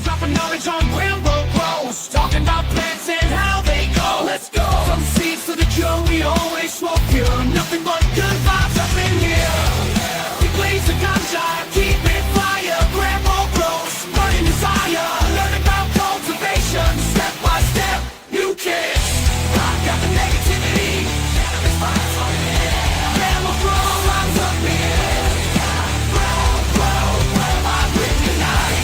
dropping knowledge on GRAMBO grows. Talking about plants and how they go. Let's go. From seeds to the cure, we always smoke pure. Nothing but good vibes up in here. We blaze the ganja, keep it fire. GRAMBO grows, burning desire. Learn about cultivation, step by step. New kids, I got the negativity. Cannabis vibes on it. GRAMBO grow, rhymes up here. Grow, I bring you life.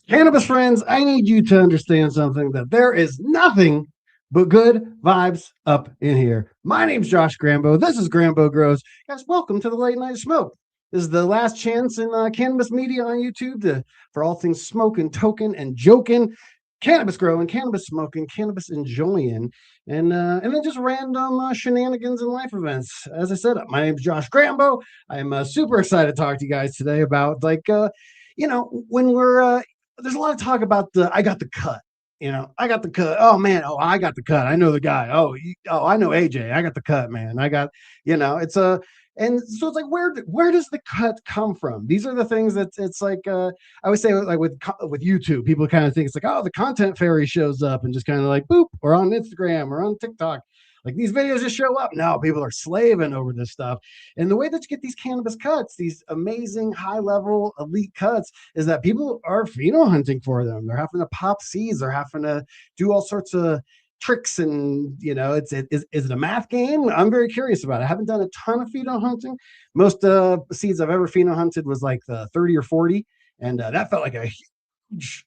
Cannabis friends, I need you to understand something, that there is nothing but good vibes up in here. My name's Josh GRAMBO. This is GRAMBO Grows. Guys, welcome to the Late Night Smoke. This is the last chance in cannabis media on YouTube for all things smoking, token, and joking, cannabis growing, cannabis smoking, cannabis enjoying, and then just random shenanigans and life events. As I said, my name's Josh GRAMBO. I'm super excited to talk to you guys today about, when we're there's a lot of talk about I got the cut. I got the cut. Oh man, I got the cut. I know the guy. I know AJ. I got the cut, man. I got, it's and so it's like, where does the cut come from? These are the things that it's like, I always say, like with YouTube, people kind of think it's like, oh, the content fairy shows up and just kind of like, boop, or on Instagram or on TikTok. Like these videos just show up. No, people are slaving over this stuff. And the way that you get these cannabis cuts, these amazing high-level elite cuts, is that people are pheno hunting for them. They're having to pop seeds. They're having to do all sorts of tricks. And, is it a math game? I'm very curious about it. I haven't done a ton of pheno hunting. Most seeds I've ever pheno hunted was like the 30 or 40. And that felt like a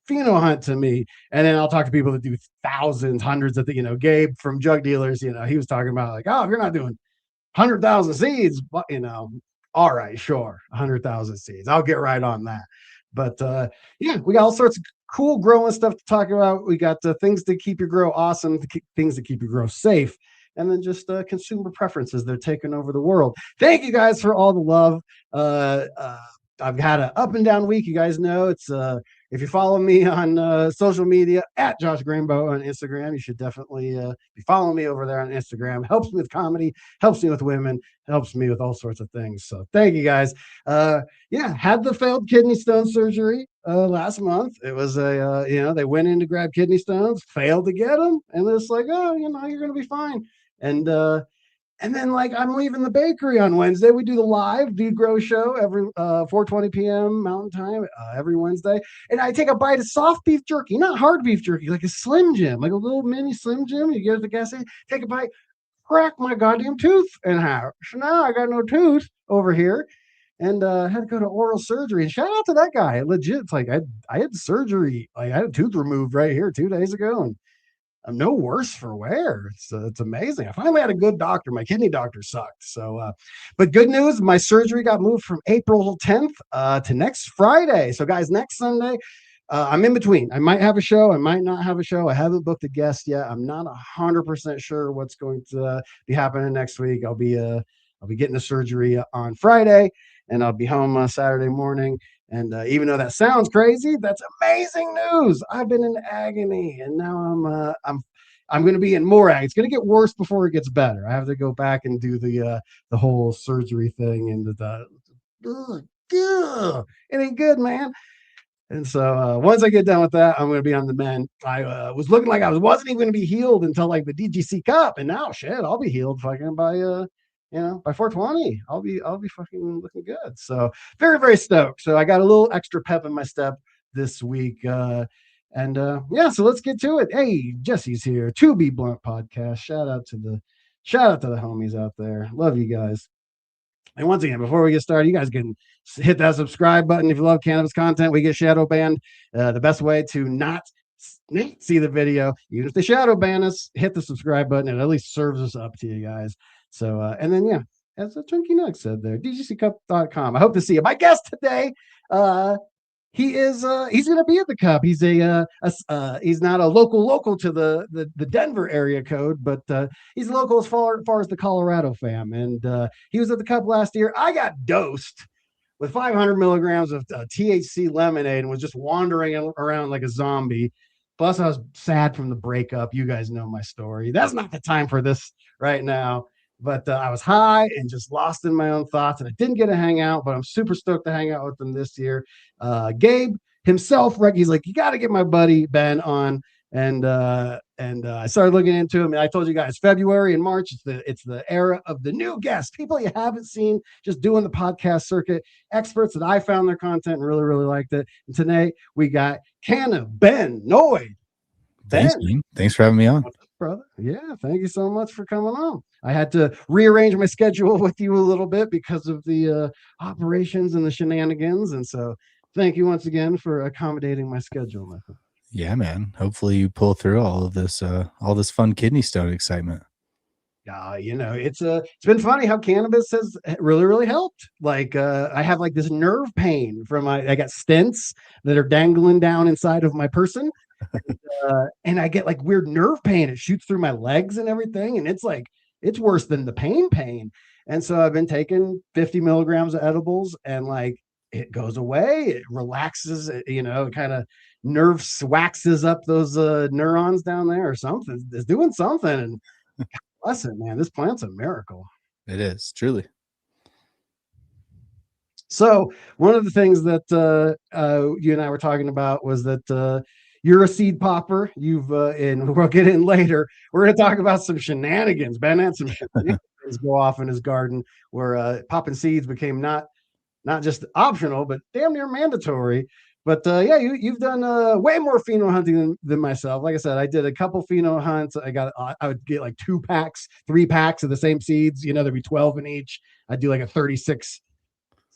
pheno hunt to me. And then I'll talk to people that do thousands, hundreds of Gabe from Jug Dealers, he was talking about like, oh, if you're not doing 100,000 seeds, but all right, sure, 100,000 seeds, I'll get right on that. But yeah, we got all sorts of cool growing stuff to talk about. We got things to keep your grow awesome, things to keep your grow safe, and then just consumer preferences. They're taking over the world. Thank you guys for all the love. I've had an up and down week. You guys know it's if you follow me on social media at Josh GRAMBO on Instagram, you should definitely be following me over there on Instagram. Helps me with comedy, helps me with women, helps me with all sorts of things. So thank you guys. Had the failed kidney stone surgery last month. It was they went in to grab kidney stones, failed to get them, and it's like, oh, you're gonna be fine. And then, like, I'm leaving the bakery on Wednesday. We do the live Dude Grow show every 4:20 p.m. Mountain Time every Wednesday. And I take a bite of soft beef jerky, not hard beef jerky, like a Slim Jim, like a little mini Slim Jim. You get at the gas station, take a bite, crack my goddamn tooth in half. So now I got no tooth over here, and had to go to oral surgery. And shout out to that guy. Legit, it's like I had surgery. Like I had a tooth removed right here 2 days ago, and I'm no worse for wear. It's amazing. I finally had a good doctor. My kidney doctor sucked. So, but good news, my surgery got moved from April 10th to next Friday. So guys, next Sunday, I'm in between. I might have a show. I might not have a show. I haven't booked a guest yet. I'm not 100% sure what's going to be happening next week. I'll be getting the surgery on Friday, and I'll be home Saturday morning. And even though that sounds crazy, that's amazing news. I've been in agony, and now I'm going to be in more agony. It's going to get worse before it gets better. I have to go back and do the whole surgery thing, and it ain't good, man. And so once I get done with that, I'm going to be on the mend. I was looking like I wasn't even going to be healed until like the DGC Cup, and now shit, I'll be healed fucking by by 420, I'll be fucking looking good. So very, very stoked. So I got a little extra pep in my step this week. So let's get to it. Hey, Jesse's here. To Be Blunt podcast. Shout out to the homies out there. Love you guys. And once again, before we get started, you guys can hit that subscribe button if you love cannabis content. We get shadow banned. The best way to not see the video, even if they shadow ban us, hit the subscribe button. It at least serves us up to you guys. So, and then, yeah, as the Chunky Nug said there, dgccup.com. I hope to see you. My guest today, he's going to be at the Cup. He's he's not a local to the Denver area code, but he's local as far as the Colorado fam. And he was at the Cup last year. I got dosed with 500 milligrams of THC lemonade and was just wandering around like a zombie. Plus, I was sad from the breakup. You guys know my story. That's not the time for this right now. But I was high and just lost in my own thoughts, and I didn't get to hang out. But I'm super stoked to hang out with them this year. Gabe himself, he's like, you got to get my buddy Ben on. And I started looking into him, and I told you guys February and March, it's the era of the new guests, people you haven't seen, just doing the podcast circuit, experts that I found their content and really, really liked it. And today we got Ben Noyd. Thanks for having me on, brother. Yeah, thank you so much for coming on. I had to rearrange my schedule with you a little bit because of the operations and the shenanigans, and so thank you once again for accommodating my schedule, my friend. Yeah, man. Hopefully you pull through all this fun kidney stone excitement. It's been funny how cannabis has really, really helped. Like I have like this nerve pain from I got stents that are dangling down inside of my person. And I get like weird nerve pain. It shoots through my legs and everything. And it's worse than the pain. And so I've been taking 50 milligrams of edibles, and like it goes away. It relaxes, it kind of nerve waxes up those neurons down there or something. It's doing something. And bless it, man. This plant's a miracle. It is, truly. So one of the things that you and I were talking about was that you're a seed popper. And we'll get in later. We're going to talk about some shenanigans. Ben had some shenanigans go off in his garden where popping seeds became not just optional, but damn near mandatory. But you've done way more pheno hunting than myself. Like I said, I did a couple pheno hunts. I would get like 2 packs, 3 packs of the same seeds. There'd be 12 in each. I'd do like a 36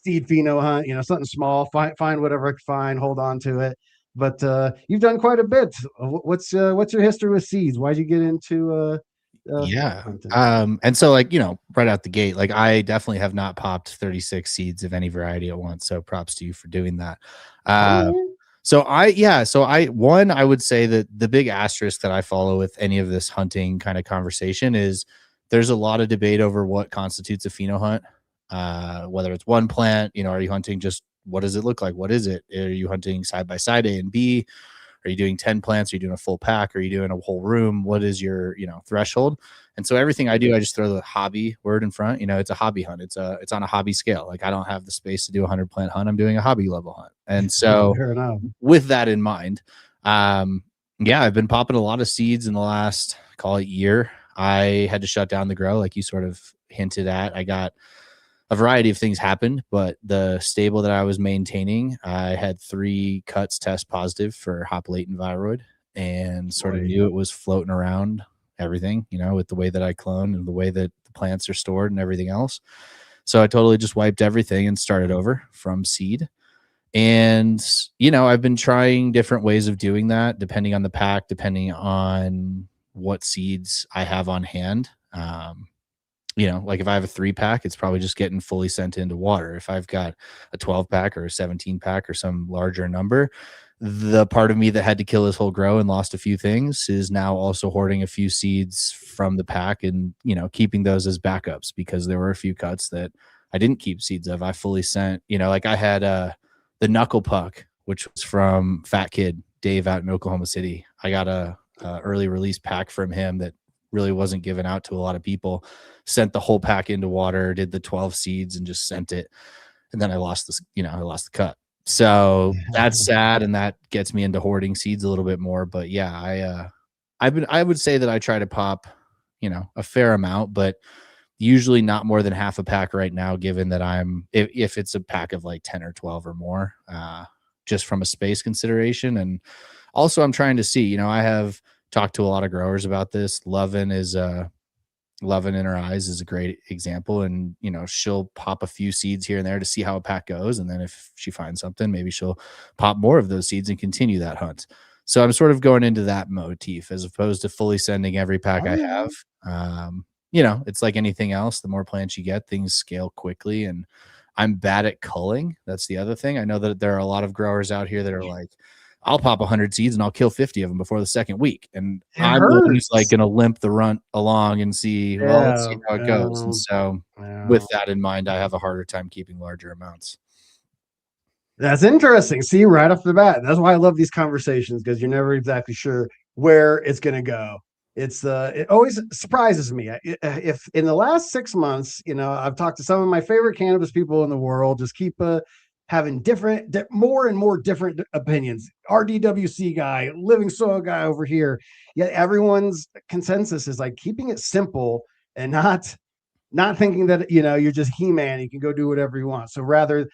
seed pheno hunt. Something small. Find whatever I could find. Hold on to it. But you've done quite a bit. What's your history with seeds? Why'd you get into? And so right out the gate, like I definitely have not popped 36 seeds of any variety at once. So props to you for doing that. So I would say that the big asterisk that I follow with any of this hunting kind of conversation is there's a lot of debate over what constitutes a pheno hunt. Whether it's one plant, are you hunting just what does it look like? What is it? Are you hunting side by side A and B? Are you doing 10 plants? Are you doing a full pack? Are you doing a whole room? What is your, threshold? And so everything I do, I just throw the hobby word in front. It's a hobby hunt. It's on a hobby scale. Like I don't have the space to do a 100 plant hunt. I'm doing a hobby level hunt. And so with that in mind, I've been popping a lot of seeds in the last, call it year. I had to shut down the grow, like you sort of hinted at. I got a variety of things happened, but the stable that I was maintaining, I had 3 cuts test positive for hop latent viroid, and sort of knew it was floating around everything, with the way that I clone and the way that the plants are stored and everything else. So I totally just wiped everything and started over from seed. And, I've been trying different ways of doing that, depending on the pack, depending on what seeds I have on hand. Like if I have a 3-pack, it's probably just getting fully sent into water. If I've got a 12-pack or a 17-pack or some larger number, the part of me that had to kill his whole grow and lost a few things is now also hoarding a few seeds from the pack and, keeping those as backups, because there were a few cuts that I didn't keep seeds of. I fully sent, like I had the knuckle puck, which was from Fat Kid Dave out in Oklahoma City. I got a early release pack from him that really wasn't given out to a lot of people. Sent the whole pack into water, did the 12 seeds and just sent it. And then I lost this, I lost the cut. So that's sad. And that gets me into hoarding seeds a little bit more. But I would say that I try to pop, a fair amount, but usually not more than half a pack right now, given that if it's a pack of like 10 or 12 or more, just from a space consideration. And also I'm trying to see, I have talked to a lot of growers about this. Lovin' in her eyes is a great example. And, she'll pop a few seeds here and there to see how a pack goes. And then if she finds something, maybe she'll pop more of those seeds and continue that hunt. So I'm sort of going into that motif as opposed to fully sending every pack I have. It's like anything else. The more plants you get, things scale quickly. And I'm bad at culling. That's the other thing. I know that there are a lot of growers out here that are like, I'll pop 100 seeds and I'll kill 50 of them before the second week. And I'm always like going to limp the runt along and see, let's see how it goes. And so with that in mind, I have a harder time keeping larger amounts. That's interesting. See, right off the bat, that's why I love these conversations, because you're never exactly sure where it's going to go. It always surprises me. If in the last 6 months, I've talked to some of my favorite cannabis people in the world, just keep having more and more different opinions. RDWC guy, living soil guy over here. Yet everyone's consensus is like keeping it simple and not thinking that you're just He-Man, you can go do whatever you want. So rather,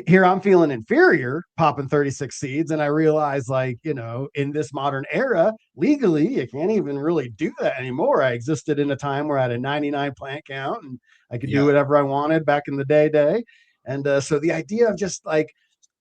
here I'm feeling inferior popping 36 seeds, and I realize, like, in this modern era, legally you can't even really do that anymore. I existed in a time where I had a 99 plant count and I could do whatever I wanted back in the day. And so the idea of just like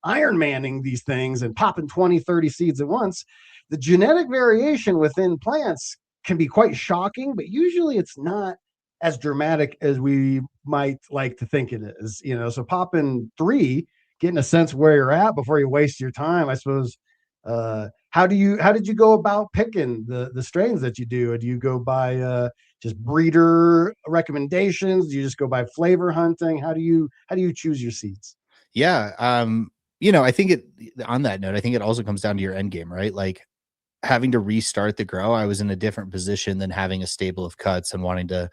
Iron Manning these things and popping 20, 30 seeds at once, the genetic variation within plants can be quite shocking, but usually it's not as dramatic as we might like to think it is, so popping 3, getting a sense where you're at before you waste your time, I suppose. How did you go about picking the strains that you do? Do you go by just breeder recommendations? Do you just go by flavor hunting? How do you choose your seeds? Yeah. I think on that note, I think it also comes down to your end game, right? Like having to restart the grow, I was in a different position than having a stable of cuts and wanting to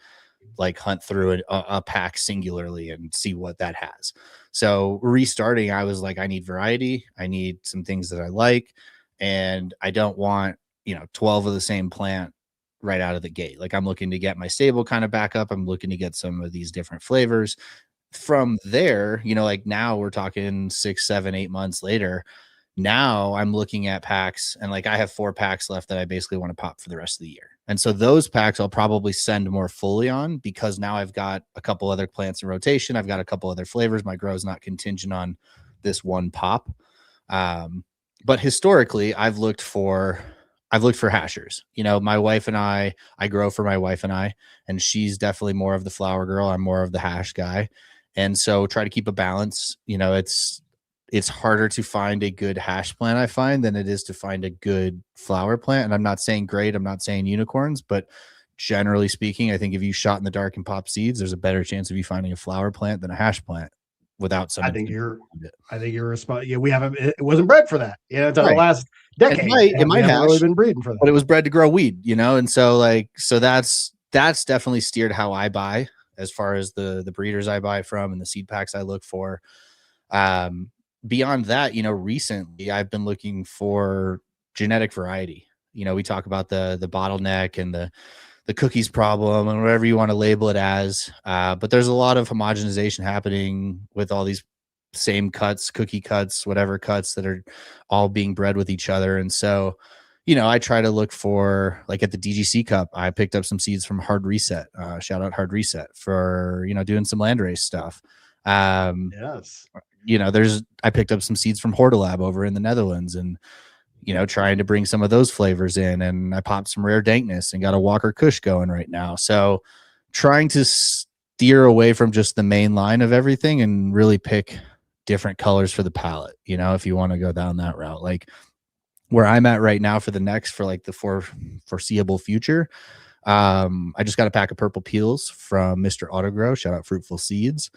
like hunt through a pack singularly and see what that has. So restarting, I was like, I need variety. I need some things that I like. And I don't want, 12 of the same plant right out of the gate. Like I'm looking to get my stable kind of back up. I'm looking to get some of these different flavors. From there, like now we're talking 6, 7, 8 months later. Now I'm looking at packs, and like I have 4 packs left that I basically want to pop for the rest of the year. And so those packs I'll probably send more fully on, because now I've got a couple other plants in rotation. I've got a couple other flavors. My grow is not contingent on this one pop. But historically I've looked for hashers. My wife and I grow for my wife and I, and she's definitely more of the flower girl. I'm more of the hash guy. And so try to keep a balance. It's harder to find a good hash plant, I find, than it is to find a good flower plant. And I'm not saying great, I'm not saying unicorns, but generally speaking, I think if you shot in the dark and pop seeds, there's a better chance of you finding a flower plant than a hash plant without some. I think you're responsible. Yeah, we haven't. It wasn't bred for that. Until the last decade. It might have really been breeding for that, but it was bred to grow weed. And so that's definitely steered how I buy, as far as the breeders I buy from and the seed packs I look for. Beyond that, recently I've been looking for genetic variety. We talk about the bottleneck and the cookies problem and whatever you want to label it as. But there's a lot of homogenization happening with all these same cuts, cookie cuts, whatever cuts that are all being bred with each other. And so, I try to look for, like at the DGC Cup, I picked up some seeds from Hard Reset. Shout out Hard Reset for, doing some landrace stuff. Yes. I picked up some seeds from Hortalab over in the Netherlands, and, trying to bring some of those flavors in, and I popped some Rare Dankness and got a Walker Kush going right now. So trying to steer away from just the main line of everything and really pick different colors for the palette, if you want to go down that route. Like where I'm at right now for the foreseeable future, I just got a pack of purple peels from Mr. Autogrow, shout out Fruitful Seeds,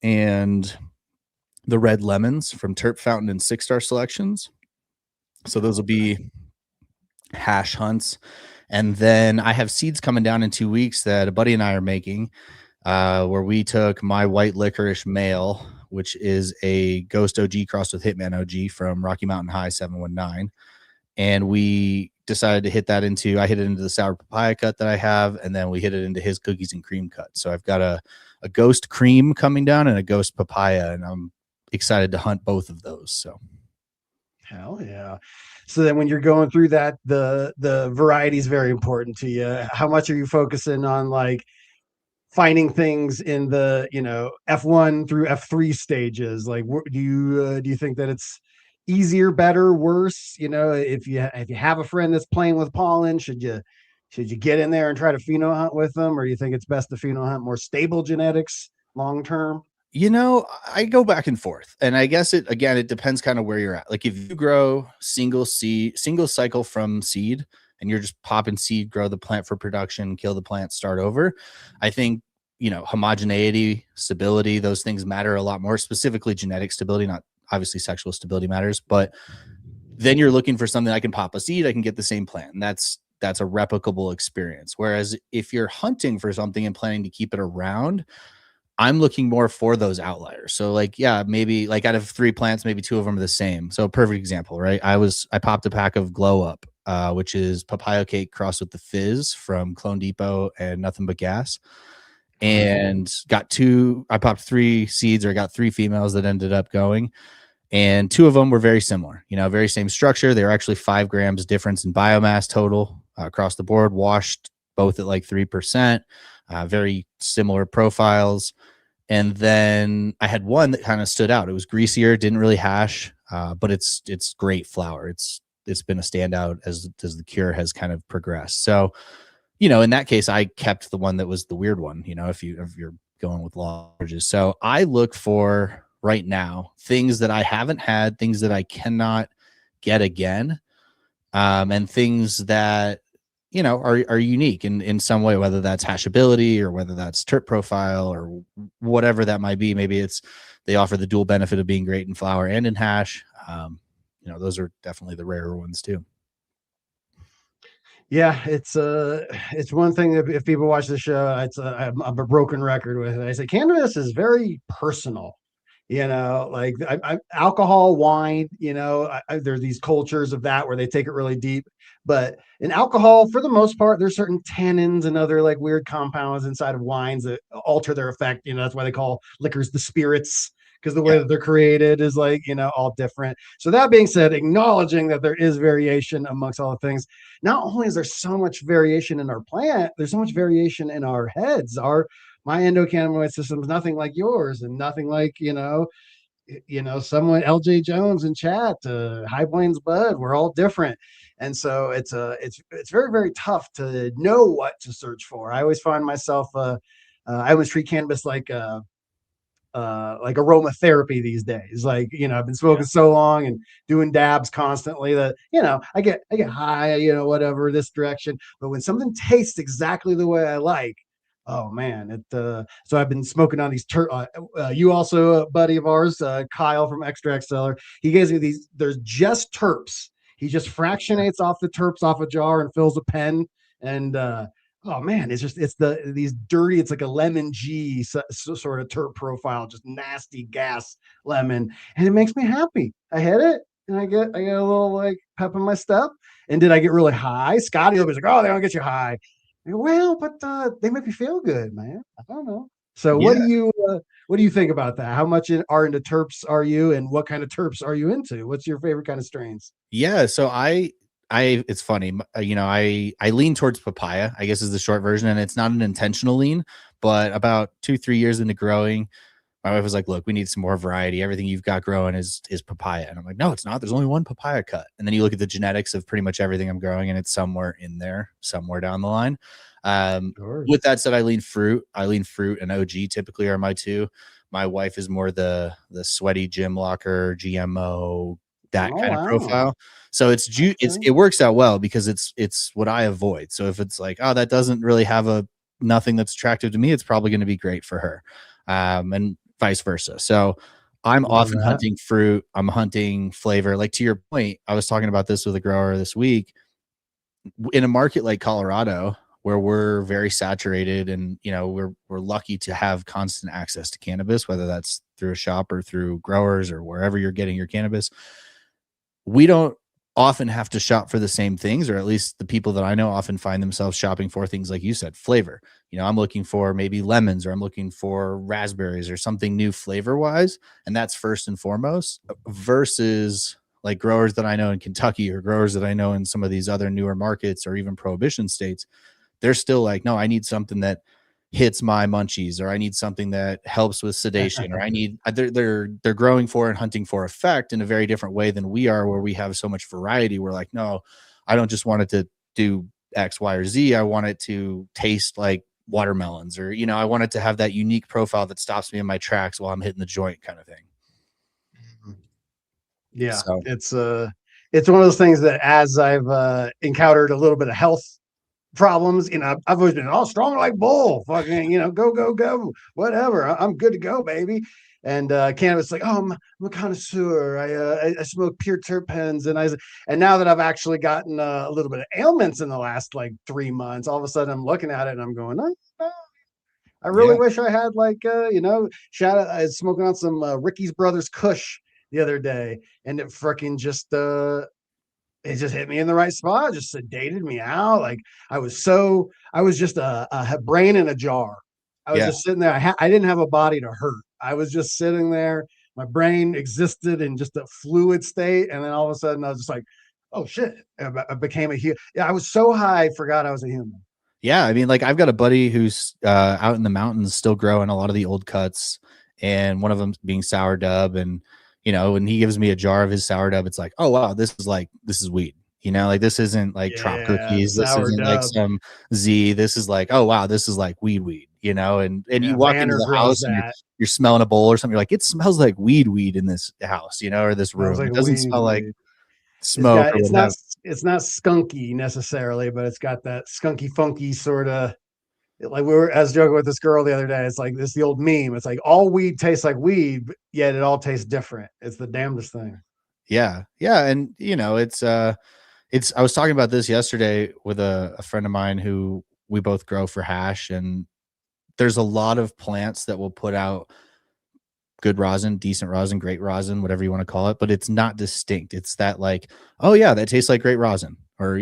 and the red lemons from Terp Fountain and 6-Star Selections. So those will be hash hunts. And then I have seeds coming down in 2 weeks that a buddy and I are making, where we took my white licorice male, which is a Ghost OG crossed with Hitman OG from Rocky Mountain High 719. And we decided to I hit it into the sour papaya cut that I have, and then we hit it into his cookies and cream cut. So I've got a Ghost cream coming down and a Ghost papaya, and I'm excited to hunt both of those. So hell yeah. So then when you're going through that, the variety is very important to you. How much are you focusing on like finding things in the F1 through F3 stages? Like do you think that it's easier, better, worse? If you have a friend that's playing with pollen, should you get in there and try to pheno hunt with them, or do you think it's best to pheno hunt more stable genetics long term? I go back and forth, and I guess it depends kind of where you're at. Like if you grow single cycle from seed and you're just popping seed, grow the plant for production, kill the plant, start over, I think, homogeneity, stability, those things matter a lot more, specifically genetic stability, not obviously sexual stability matters, but then you're looking for something I can pop a seed, I can get the same plant. And that's a replicable experience. Whereas if you're hunting for something and planning to keep it around, I'm looking more for those outliers. So like, yeah, maybe like out of 3 plants, maybe 2 of them are the same. So perfect example, right? I popped a pack of Glow Up, which is papaya cake crossed with the fizz from Clone Depot and Nothing But Gas. And I popped 3 seeds, or I got 3 females that ended up going. And 2 of them were very similar, very same structure. They were actually 5 grams difference in biomass total across the board, washed both at like 3%, very similar profiles. And then I had one that kind of stood out. It was greasier, didn't really hash, but it's great flower. It's been a standout as the cure has kind of progressed. So, in that case, I kept the one that was the weird one, if you're going with larges. So I look for right now things that I haven't had, things that I cannot get again, and things that are unique in some way, whether that's hashability or whether that's terp profile or whatever that might be. Maybe they offer the dual benefit of being great in flower and in hash. Those are definitely the rarer ones too. Yeah, it's one thing that if people watch the show, I'm a broken record with it. I say cannabis is very personal. Like alcohol, wine, there's these cultures of that where they take it really deep. But in alcohol, for the most part, there's certain tannins and other like weird compounds inside of wines that alter their effect. That's why they call liquors the spirits, because the way that they're created is like, all different. So that being said, acknowledging that there is variation amongst all the things, not only is there so much variation in our plant, there's so much variation in our heads. My endocannabinoid system is nothing like yours, and nothing like, someone LJ Jones in chat, High Plains Bud, we're all different. And so it's very, very tough to know what to search for. I always find myself, I always treat cannabis like aromatherapy these days. Like, I've been smoking so long and doing dabs constantly that, I get high, whatever, this direction. But when something tastes exactly the way I like, oh man, so I've been smoking on these you also a buddy of ours, Kyle from Extract Seller. He gives me these, there's just terps. He just fractionates off the terps off a jar and fills a pen. And oh man, these dirty, it's like a lemon G sort of terp profile, just nasty gas lemon. And it makes me happy. I hit it and I get a little like pep in my step. And did I get really high? Scotty was like, oh, they don't get you high. Well, but they make me feel good, man. I don't know. So what do you think about that? How much into terps are you, and what kind of terps are you into? What's your favorite kind of strains? Yeah, so it's funny, I lean towards papaya, I guess is the short version, and it's not an intentional lean, but about 2-3 years into growing, my wife was like, look, we need some more variety. Everything you've got growing is papaya. And I'm like, no, it's not. There's only one papaya cut. And then you look at the genetics of pretty much everything I'm growing, and it's somewhere in there, somewhere down the line. With that said, I lean fruit, and OG typically are my 2. My wife is more the sweaty gym locker, GMO, that kind of profile. So it works out well because it's what I avoid. So if it's like, oh, that doesn't really have nothing that's attractive to me, it's probably going to be great for her. And vice versa. So I'm often hunting fruit. I'm hunting flavor. Like to your point, I was talking about this with a grower this week. In a market like Colorado, where we're very saturated and, we're lucky to have constant access to cannabis, whether that's through a shop or through growers or wherever you're getting your cannabis, we don't often have to shop for the same things, or at least the people that I know often find themselves shopping for things like you said, flavor. I'm looking for maybe lemons, or I'm looking for raspberries or something new flavor wise. And that's first and foremost, versus like growers that I know in Kentucky or growers that I know in some of these other newer markets or even prohibition states. They're still like, no, I need something that hits my munchies, or I need something that helps with sedation, or I need, they're growing for and hunting for effect in a very different way than we are, where we have so much variety. We're like, no, I don't just want it to do X, Y, or Z. I want it to taste like watermelons, or, I want it to have that unique profile that stops me in my tracks while I'm hitting the joint kind of thing. Yeah. So it's one of those things that as I've encountered a little bit of health problems. I've always been all strong like bull, fucking, go, whatever. I'm good to go, baby. And cannabis, like, oh, I'm a connoisseur. I smoke pure terpenes, and now that I've actually gotten a little bit of ailments in the last like 3 months, all of a sudden I'm looking at it and I'm going, oh, I really wish I had shout out. I was smoking on some Ricky's Brothers Kush the other day, and it freaking just it just hit me in the right spot, just sedated me out. Like I was just a brain in a jar. I was just sitting there. I didn't have a body to hurt. I was just sitting there. My brain existed in just a fluid state. And then all of a sudden I was just like, oh shit. I became a human. Yeah, I was so high, I forgot I was a human. Yeah. I mean, like I've got a buddy who's out in the mountains still growing a lot of the old cuts, and one of them being sour dub. And, when he gives me a jar of his sour dub, it's like, oh wow, this is weed. Like this isn't like trop cookies. This isn't dub. like some Z. This is like, oh wow, this is like weed. And you walk into the house and you're smelling a bowl or something. You're like, it smells like weed in this house, or this room. Like it doesn't smell like smoke. It's not skunky necessarily, but it's got that skunky funky sort of. Like I was joking with this girl the other day. It's like the old meme. It's like all weed tastes like weed, yet it all tastes different. It's the damnedest thing. Yeah. And I was talking about this yesterday with a friend of mine who we both grow for hash, and there's a lot of plants that will put out good rosin, decent rosin, great rosin, whatever you want to call it, but it's not distinct. It's that like, oh yeah, that tastes like great rosin, or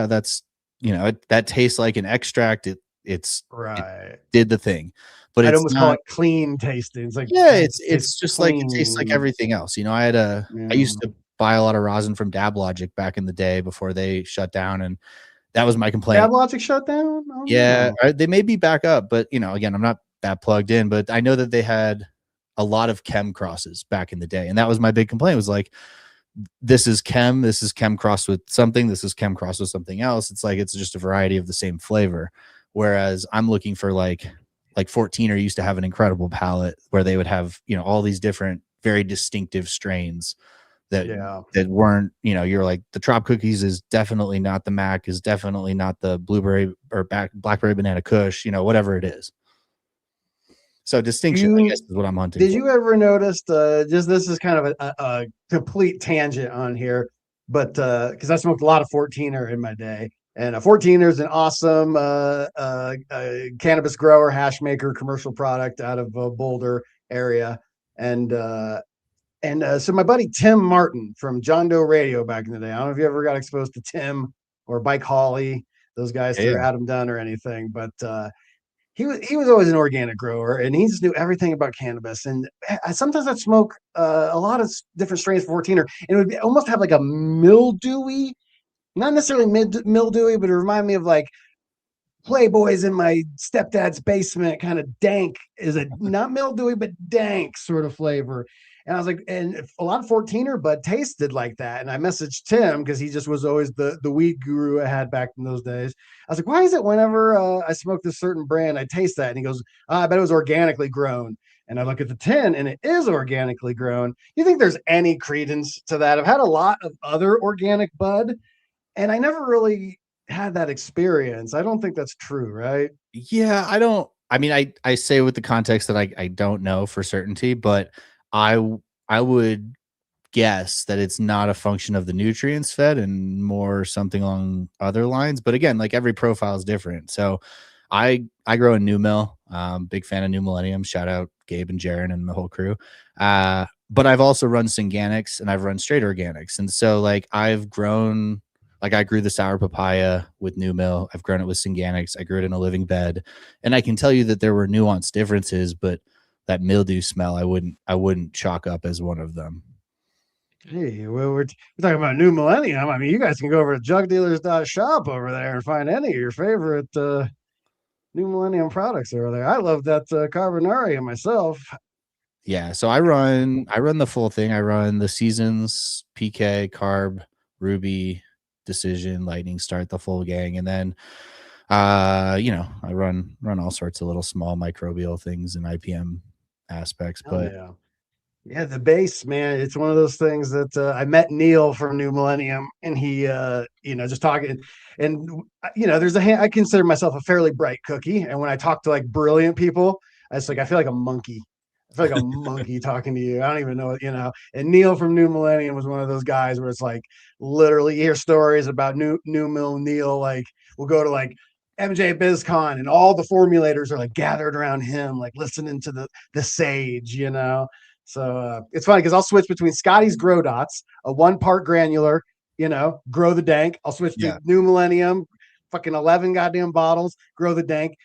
that's that tastes like an extract. It's right. It did the thing, but I'd almost call it clean tasting. It's like it's just clean. Like it tastes like everything else. I used to buy a lot of rosin from GramBoLogue back in the day before they shut down, and that was my complaint. GramBoLogue shut down? Oh, yeah, they may be back up, but again, I'm not that plugged in, but I know that they had a lot of chem crosses back in the day, and that was my big complaint. It was like, this is chem crossed with something, this is chem crossed with something else. It's like it's just a variety of the same flavor. Whereas I'm looking for like 14er used to have an incredible palette where they would have, all these different, very distinctive strains that weren't, you're like, the Trop Cookies is definitely not the Mac, is definitely not the Blueberry or Blackberry Banana Kush, whatever it is. So distinction, I guess, is what I'm hunting. Did you ever notice this is kind of a complete tangent on here, but because I smoked a lot of 14er in my day. And a 14er is an awesome cannabis grower, hash maker, commercial product out of Boulder area. And so my buddy Tim Martin from John Doe Radio back in the day. I don't know if you ever got exposed to Tim or Bike Holly, those guys through Adam Dunn or anything, but he was always an organic grower, and he just knew everything about cannabis. And sometimes I'd smoke a lot of different strains of 14er, and it would almost have like a mildewy. Not necessarily mildewy, but it reminded me of like Playboys in my stepdad's basement, kind of dank, is a not mildewy, but dank sort of flavor. And I was like, and a lot of 14er bud tasted like that. And I messaged Tim because he just was always the weed guru I had back in those days. I was like, why is it whenever I smoke this certain brand, I taste that? And he goes, I bet it was organically grown. And I look at the tin and it is organically grown. You think there's any credence to that? I've had a lot of other organic bud, and I never really had that experience. I don't think that's true, right? Yeah, I say with the context that I don't know for certainty, but I would guess that it's not a function of the nutrients fed and more something along other lines. But again, like every profile is different. So I grow a New Mill, big fan of New Millennium. Shout out Gabe and Jaron and the whole crew. But I've also run Synganics and I've run straight organics. And so like I've grown, like I grew the sour papaya with New Mill. I've grown it with Synganics. I grew it in a living bed. And I can tell you that there were nuanced differences, but that mildew smell, I wouldn't chalk up as one of them. Hey, well, we're talking about New Millennium. I mean, you guys can go over to jugdealers.shop over there and find any of your favorite New Millennium products over there. I love that Carbonari myself. Yeah, so I run the full thing. I run the Seasons, PK, Carb, Ruby, Decision, Lightning Start, the full gang, and then I run all sorts of little small microbial things and IPM aspects. But Yeah, the base, man. It's one of those things that I met Neil from New Millennium, and he, just talking, and I consider myself a fairly bright cookie, and when I talk to like brilliant people, it's like I feel like a monkey. I feel like a monkey talking to you. I don't even know. And Neil from New Millennium was one of those guys where it's like literally you hear stories about New Mill Neil. Like we'll go to like MJ BizCon, and all the formulators are like gathered around him, like listening to the sage. So it's funny because I'll switch between Scotty's Grow Dots, a 1 part granular, grow the dank. I'll switch to New Millennium, fucking 11 goddamn bottles, grow the dank.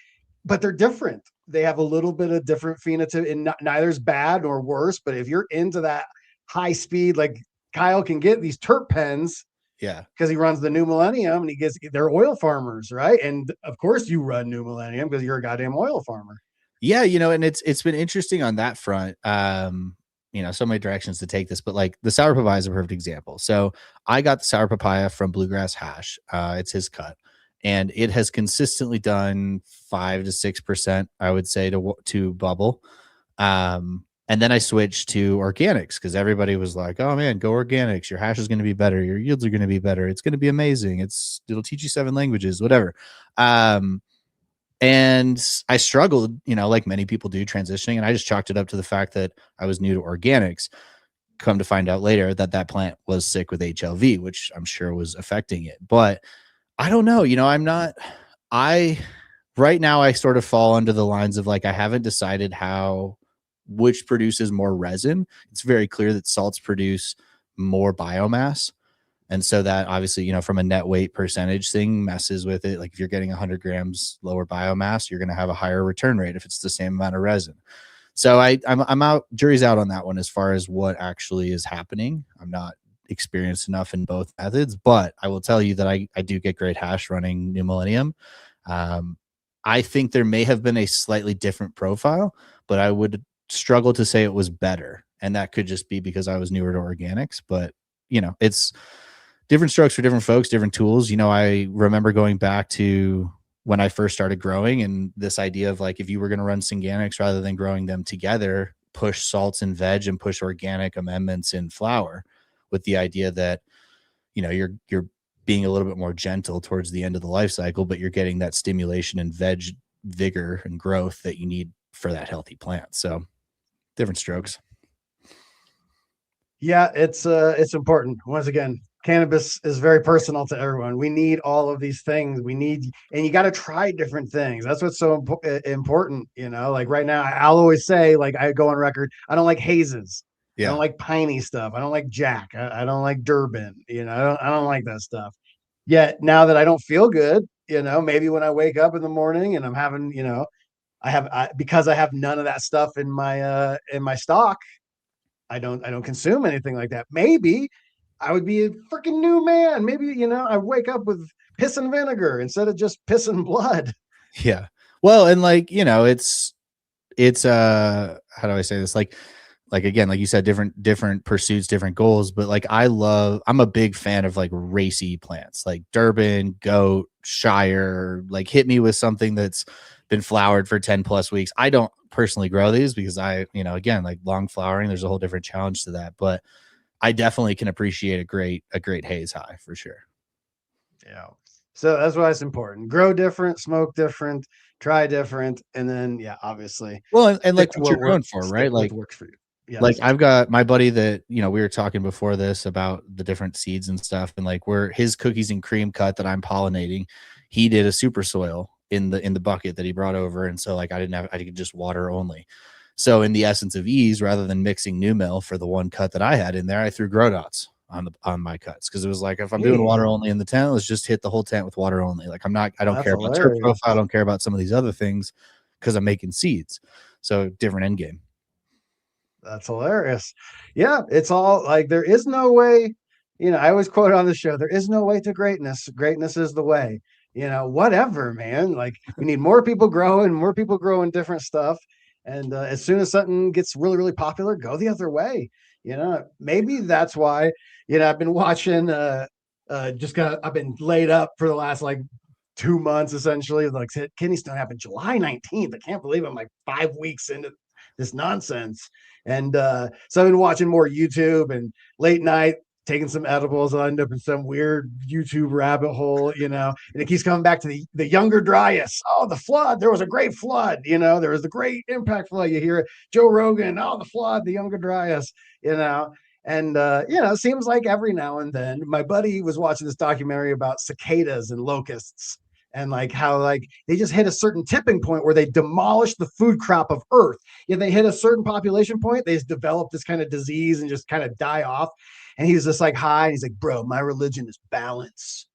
But they're different. They have a little bit of different phenotype, and neither's bad nor worse. But if you're into that high speed, like Kyle can get these terpenes, because he runs the New Millennium, and they're oil farmers, right? And of course you run New Millennium because you're a goddamn oil farmer. Yeah, and it's been interesting on that front. So many directions to take this, but like the sour papaya is a perfect example. So I got the sour papaya from Bluegrass Hash. It's his cut, and it has consistently done 5 to 6%, I would say, to bubble. And then I switched to organics because everybody was like, "Oh man, go organics. Your hash is going to be better. Your yields are going to be better. It's going to be amazing. It'll teach you 7 languages, whatever." And I struggled, like many people do, transitioning, and I just chalked it up to the fact that I was new to organics. Come to find out later that plant was sick with HLV, which I'm sure was affecting it. But I don't know, right now I sort of fall under the lines of like, I haven't decided which produces more resin. It's very clear that salts produce more biomass. And so that obviously, from a net weight percentage thing messes with it. Like if you're getting 100 grams lower biomass, you're going to have a higher return rate if it's the same amount of resin. So I'm out, jury's out on that one as far as what actually is happening. I'm not experienced enough in both methods, but I will tell you that I do get great hash running New Millennium. I think there may have been a slightly different profile, but I would struggle to say it was better. And that could just be because I was newer to organics, but it's different strokes for different folks, different tools. I remember going back to when I first started growing and this idea of like, if you were going to run Synganics rather than growing them together, push salts in veg and push organic amendments in flower, with the idea that, you're being a little bit more gentle towards the end of the life cycle, but you're getting that stimulation and veg vigor and growth that you need for that healthy plant. So different strokes. Yeah, it's important. Once again, cannabis is very personal to everyone. We need all of these things. And you got to try different things. That's what's so important. Like right now, I'll always say, like I go on record, I don't like hazes. Yeah. I don't like piney stuff. I don't like Jack. I don't like Durban. I don't like that stuff. Yet now that I don't feel good, maybe when I wake up in the morning and I'm having, because I have none of that stuff in my stock, I don't consume anything like that. Maybe I would be a freaking new man. Maybe, I wake up with piss and vinegar instead of just piss and blood. Yeah. Well, and like, it's how do I say this? Like again, like you said, different pursuits, different goals, but like I'm a big fan of like racy plants, like Durban, Goat, Shire. Like hit me with something that's been flowered for 10 plus weeks. I don't personally grow these because again, like long flowering, there's a whole different challenge to that, but I definitely can appreciate a great haze high for sure. Yeah. So that's why it's important. Grow different, smoke different, try different, and then obviously. Well, and like what you're going for, right? Like works for you. Yeah. Like I've got my buddy that, we were talking before this about the different seeds and stuff, and like where his cookies and cream cut that I'm pollinating, he did a super soil in the bucket that he brought over. And so like I could just water only. So in the essence of ease, rather than mixing new mill for the one cut that I had in there, I threw grow dots on my cuts. Cause it was like, if I'm doing water only in the tent, let's just hit the whole tent with water only. Like I don't care about terp profile. I don't care about some of these other things because I'm making seeds. So different end game. That's hilarious. Yeah. It's all like, there is no way, I always quote on the show, there is no way to greatness. Greatness is the way. Whatever, man. Like we need more people growing different stuff. And as soon as something gets really, really popular, go the other way. Maybe that's why, I've been watching, I've been laid up for the last like 2 months, essentially. Like kidney stone happened July 19th. I can't believe I'm like 5 weeks into this nonsense. And so I've been watching more YouTube and late night, taking some edibles. I'll end up in some weird YouTube rabbit hole, and it keeps coming back to the Younger Dryas. Oh, the flood. There was a great flood. There was the great impact flood. You hear it. Joe Rogan. Oh, the flood, the Younger Dryas, And, it seems like every now and then my buddy was watching this documentary about cicadas and locusts and like how like they just hit a certain tipping point where they demolish the food crop of Earth. If they hit a certain population point, they just develop this kind of disease and just kind of die off. And he was just like high. And he's like, bro, my religion is balance.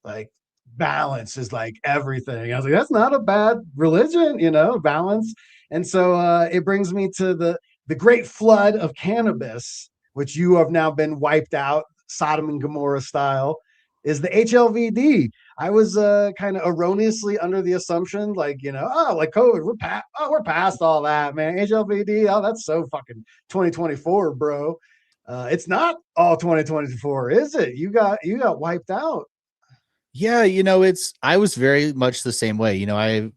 Like balance is like everything. I was like, that's not a bad religion, balance. And so it brings me to the great flood of cannabis, which you have now been wiped out, Sodom and Gomorrah style, is the HLVD. I was kind of erroneously under the assumption, like, like COVID, we're past all that, man. HLVD, oh, that's so fucking 2024, bro. It's not all 2024, is it? You got wiped out. Yeah, I was very much the same way.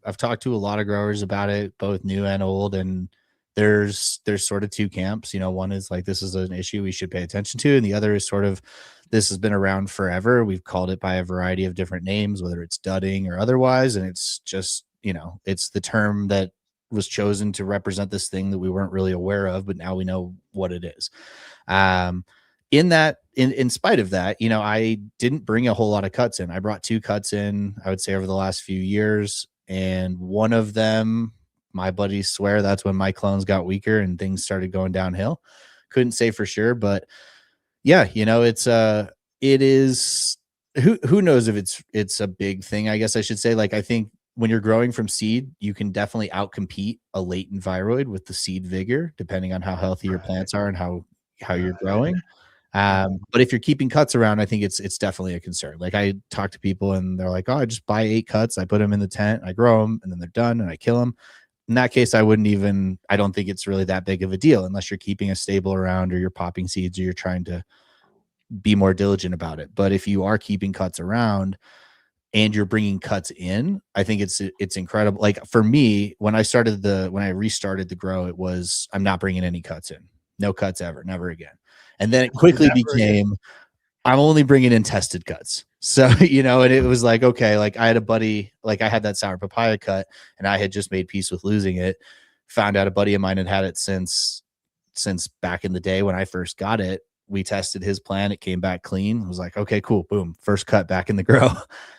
I've talked to a lot of growers about it, both new and old, and there's sort of two camps. One is like, this is an issue we should pay attention to, and the other is sort of, this has been around forever. We've called it by a variety of different names, whether it's dudding or otherwise, and it's just, it's the term that was chosen to represent this thing that we weren't really aware of, but now we know what it is. In spite of that, I didn't bring a whole lot of cuts in. I brought 2 cuts in, I would say, over the last few years, and one of them, my buddies swear that's when my clones got weaker and things started going downhill. Couldn't say for sure, but yeah, it is, who knows if it's a big thing, I guess I should say. Like, I think when you're growing from seed, you can definitely outcompete a latent viroid with the seed vigor, depending on how healthy your plants are and how you're growing. But if you're keeping cuts around, I think it's definitely a concern. Like, I talk to people and they're like, oh, I just buy 8 cuts. I put them in the tent, I grow them, and then they're done and I kill them. In that case, I don't think it's really that big of a deal unless you're keeping a stable around or you're popping seeds or you're trying to be more diligent about it. But if you are keeping cuts around and you're bringing cuts in, I think it's incredible. Like, for me, when I restarted the grow, it was, I'm not bringing any cuts in, no cuts ever, never again. And then it quickly became, I'm only bringing in tested cuts. So, and it was like, okay, like I had a buddy, like I had that sour papaya cut and I had just made peace with losing it. Found out a buddy of mine had it since back in the day when I first got it. We tested his plant. It came back clean. I was like, okay, cool. Boom. First cut back in the grow.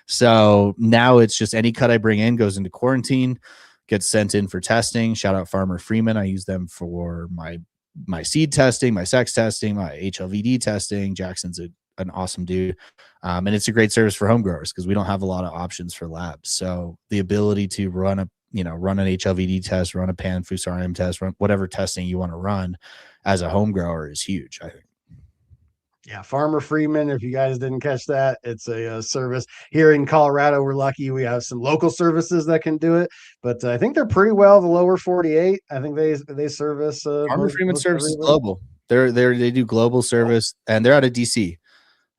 So now it's just any cut I bring in goes into quarantine, gets sent in for testing. Shout out Farmer Freeman. I use them for my seed testing, my sex testing, my HLVD testing. Jackson's an awesome dude. And it's a great service for home growers because we don't have a lot of options for labs. So the ability to run an HLVD test, run a pan fusarium test, run whatever testing you want to run as a home grower is huge, I think. Yeah, Farmer Freeman, if you guys didn't catch that, it's a service here in Colorado. We're lucky we have some local services that can do it, but I think they're pretty well the lower 48. I think they service Farmer Freeman services global. They do global service, and they're out of DC.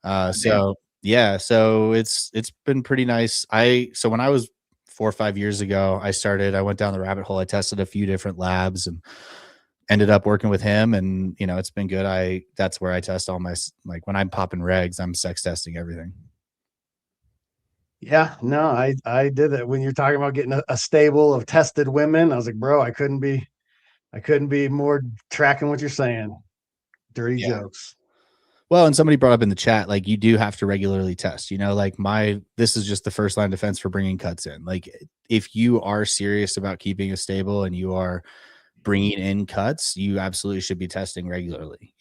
So it's been pretty nice. So when I was 4 or 5 years ago, I went down the rabbit hole. I tested a few different labs and ended up working with him, and it's been good. That's where I test all my, like, when I'm popping regs, I'm sex testing everything. Yeah, no, I did it. When you're talking about getting a stable of tested women, I was like, bro, I couldn't be more tracking what you're saying. Dirty jokes. Well, and somebody brought up in the chat, like, you do have to regularly test, like this is just the first line of defense for bringing cuts in. Like, if you are serious about keeping a stable and you are bringing in cuts, you absolutely should be testing regularly.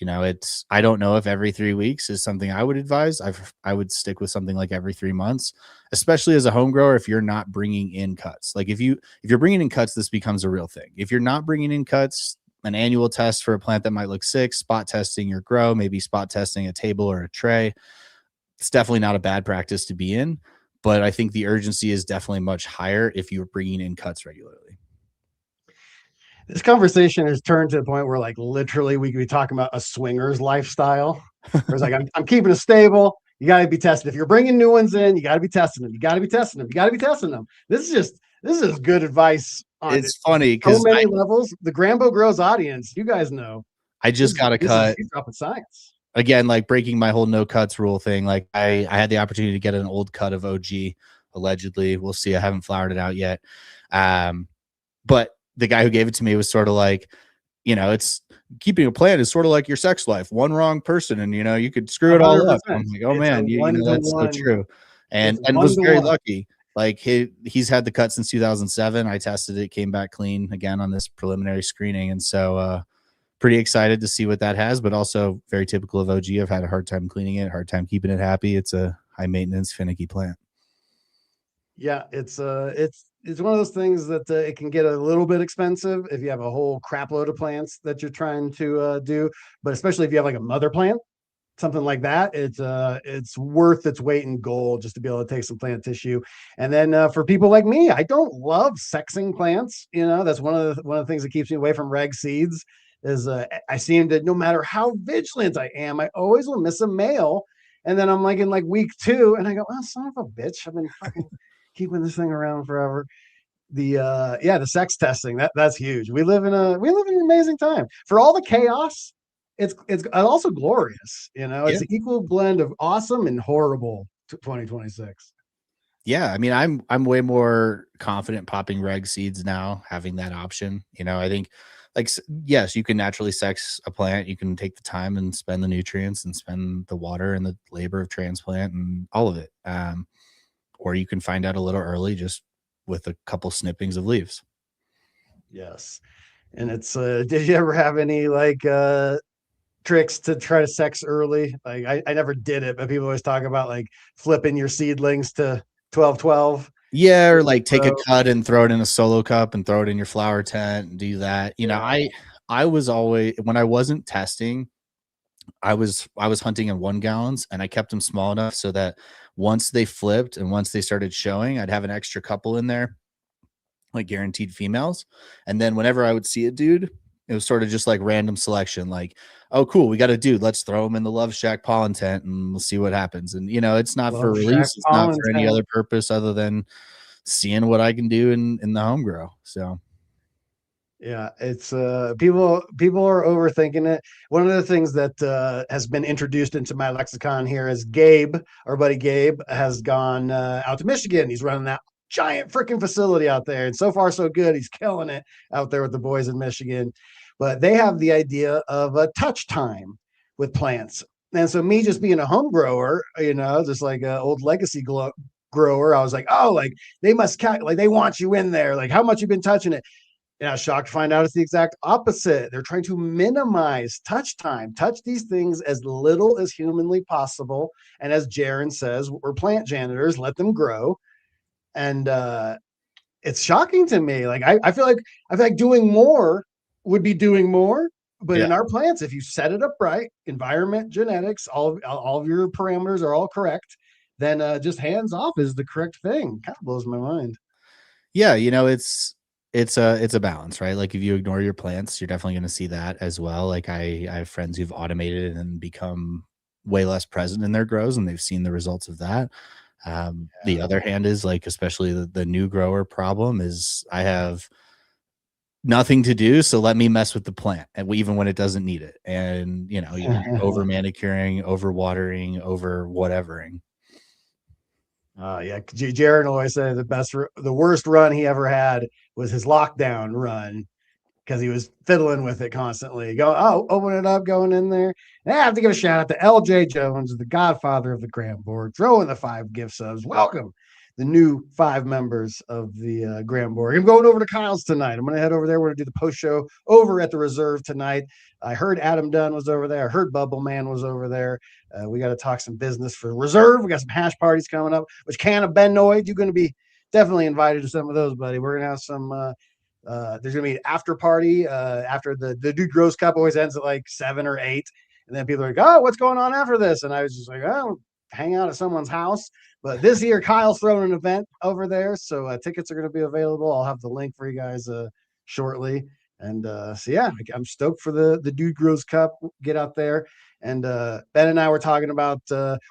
I don't know if every 3 weeks is something I would advise. I would stick with something like every 3 months, especially as a home grower. If you're not bringing in cuts, like if you're bringing in cuts, this becomes a real thing. If you're not bringing in cuts, an annual test for a plant that might look sick, spot testing your grow, maybe spot testing a table or a tray. It's definitely not a bad practice to be in, but I think the urgency is definitely much higher if you're bringing in cuts regularly. This conversation has turned to the point where, like, literally we could be talking about a swinger's lifestyle. Where it's like, I'm keeping it stable. You got to be tested. If you're bringing new ones in, you got to be testing them. You got to be testing them. You got to be testing them. This is just This is good advice on It's funny so because many levels. The Grambo Grows audience, you guys know. I just got a cut. He's dropping science. Again, like breaking my whole no cuts rule thing. Like I had the opportunity to get an old cut of OG, allegedly. We'll see. I haven't flowered it out yet. But the guy who gave it to me was sort of like, you know, it's keeping a plant is sort of like your sex life. One wrong person, and you know, you could screw it all up. I'm like, oh man, you know, that's so true. And was very lucky. Like he's had the cut since 2007. I tested it, came back clean again on this preliminary screening, and so pretty excited to see what that has. But also very typical of OG. I've had a hard time cleaning it, hard time keeping it happy. It's a high maintenance, finicky plant. Yeah, it's one of those things that it can get a little bit expensive if you have a whole crap load of plants that you're trying to do, but especially if you have like a mother plant, something like that, it's worth its weight in gold just to be able to take some plant tissue. And then for people like me, I don't love sexing plants. You know, that's one of the things that keeps me away from reg seeds. Is I seem to, no matter how vigilant I am, I always will miss a male. And then I'm like in like week 2, and I go, oh, son of a bitch, I've been fucking keeping this thing around forever. The sex testing, that's huge. We live in an amazing time. For all the chaos, it's also glorious. You know, it's an equal blend of awesome and horrible 2026. Yeah, I mean, I'm way more confident popping reg seeds now, having that option. You know, I think, like, yes, you can naturally sex a plant. You can take the time and spend the nutrients and spend the water and the labor of transplant and all of it. Or you can find out a little early just with a couple snippings of leaves. Yes. And it's did you ever have any like tricks to try to sex early? Like I never did it, but people always talk about like flipping your seedlings to 12-12. Yeah, or like take a cut and throw it in a solo cup and throw it in your flower tent and do that. You know, I was always, when I wasn't testing, I was hunting in 1 gallons, and I kept them small enough so that once they flipped and once they started showing, I'd have an extra couple in there, like guaranteed females. And then whenever I would see a dude, it was sort of just like random selection, like, oh, cool, we got a dude, let's throw him in the Love Shack pollen tent and we'll see what happens. And, you know, it's not for release, it's not for any other purpose other than seeing what I can do in the home grow. So yeah, it's people are overthinking it. One of the things that has been introduced into my lexicon here is Gabe, our buddy Gabe, has gone out to Michigan. He's running that giant freaking facility out there, and so far so good. He's killing it out there with the boys in Michigan. But they have the idea of a touch time with plants. And so me just being a home grower, you know, just like an old legacy grower, I was like, oh, like they must like they want you in there. Like, how much you've been touching it? And I was shocked to find out it's the exact opposite. They're trying to minimize touch time, touch these things as little as humanly possible. And as Jaron says, we're plant janitors, let them grow. And it's shocking to me. Like I feel like doing more would be doing more. But in our plants, if you set it up right, environment, genetics, all of your parameters are all correct, then just hands off is the correct thing. Kind of blows my mind. Yeah, you know, it's a balance, right? Like if you ignore your plants, you're definitely going to see that as well. Like I have friends who've automated and become way less present in their grows, and they've seen the results of that. The other hand is like, especially the new grower problem is I have nothing to do, so let me mess with the plant, and even when it doesn't need it. And you know, you're over manicuring, over watering, over whatevering. Yeah, Jaron always said the worst run he ever had was his lockdown run, because he was fiddling with it constantly. Open it up, going in there. And I have to give a shout out to LJ Jones, the godfather of the GramBorg, throwing the 5 gift subs. Welcome the new 5 members of the GramBorg. I'm going over to Kyle's tonight. I'm going to head over there. We're going to do the post show over at the Reserve tonight. I heard Adam Dunn was over there. I heard Bubble Man was over there. We got to talk some business for Reserve. We got some hash parties coming up, which Can of Benoid, you're going to be definitely invited to some of those, buddy. We're going to have some there's gonna be an after party after the Dude Grows Cup always ends at like 7 or 8, and then people are like, oh, what's going on after this? And I was just like, oh, hang out at someone's house. But this year Kyle's throwing an event over there, so tickets are going to be available. I'll have the link for you guys shortly. And so yeah, I'm stoked for the Dude Grows Cup. Get out there. And Ben and I were talking about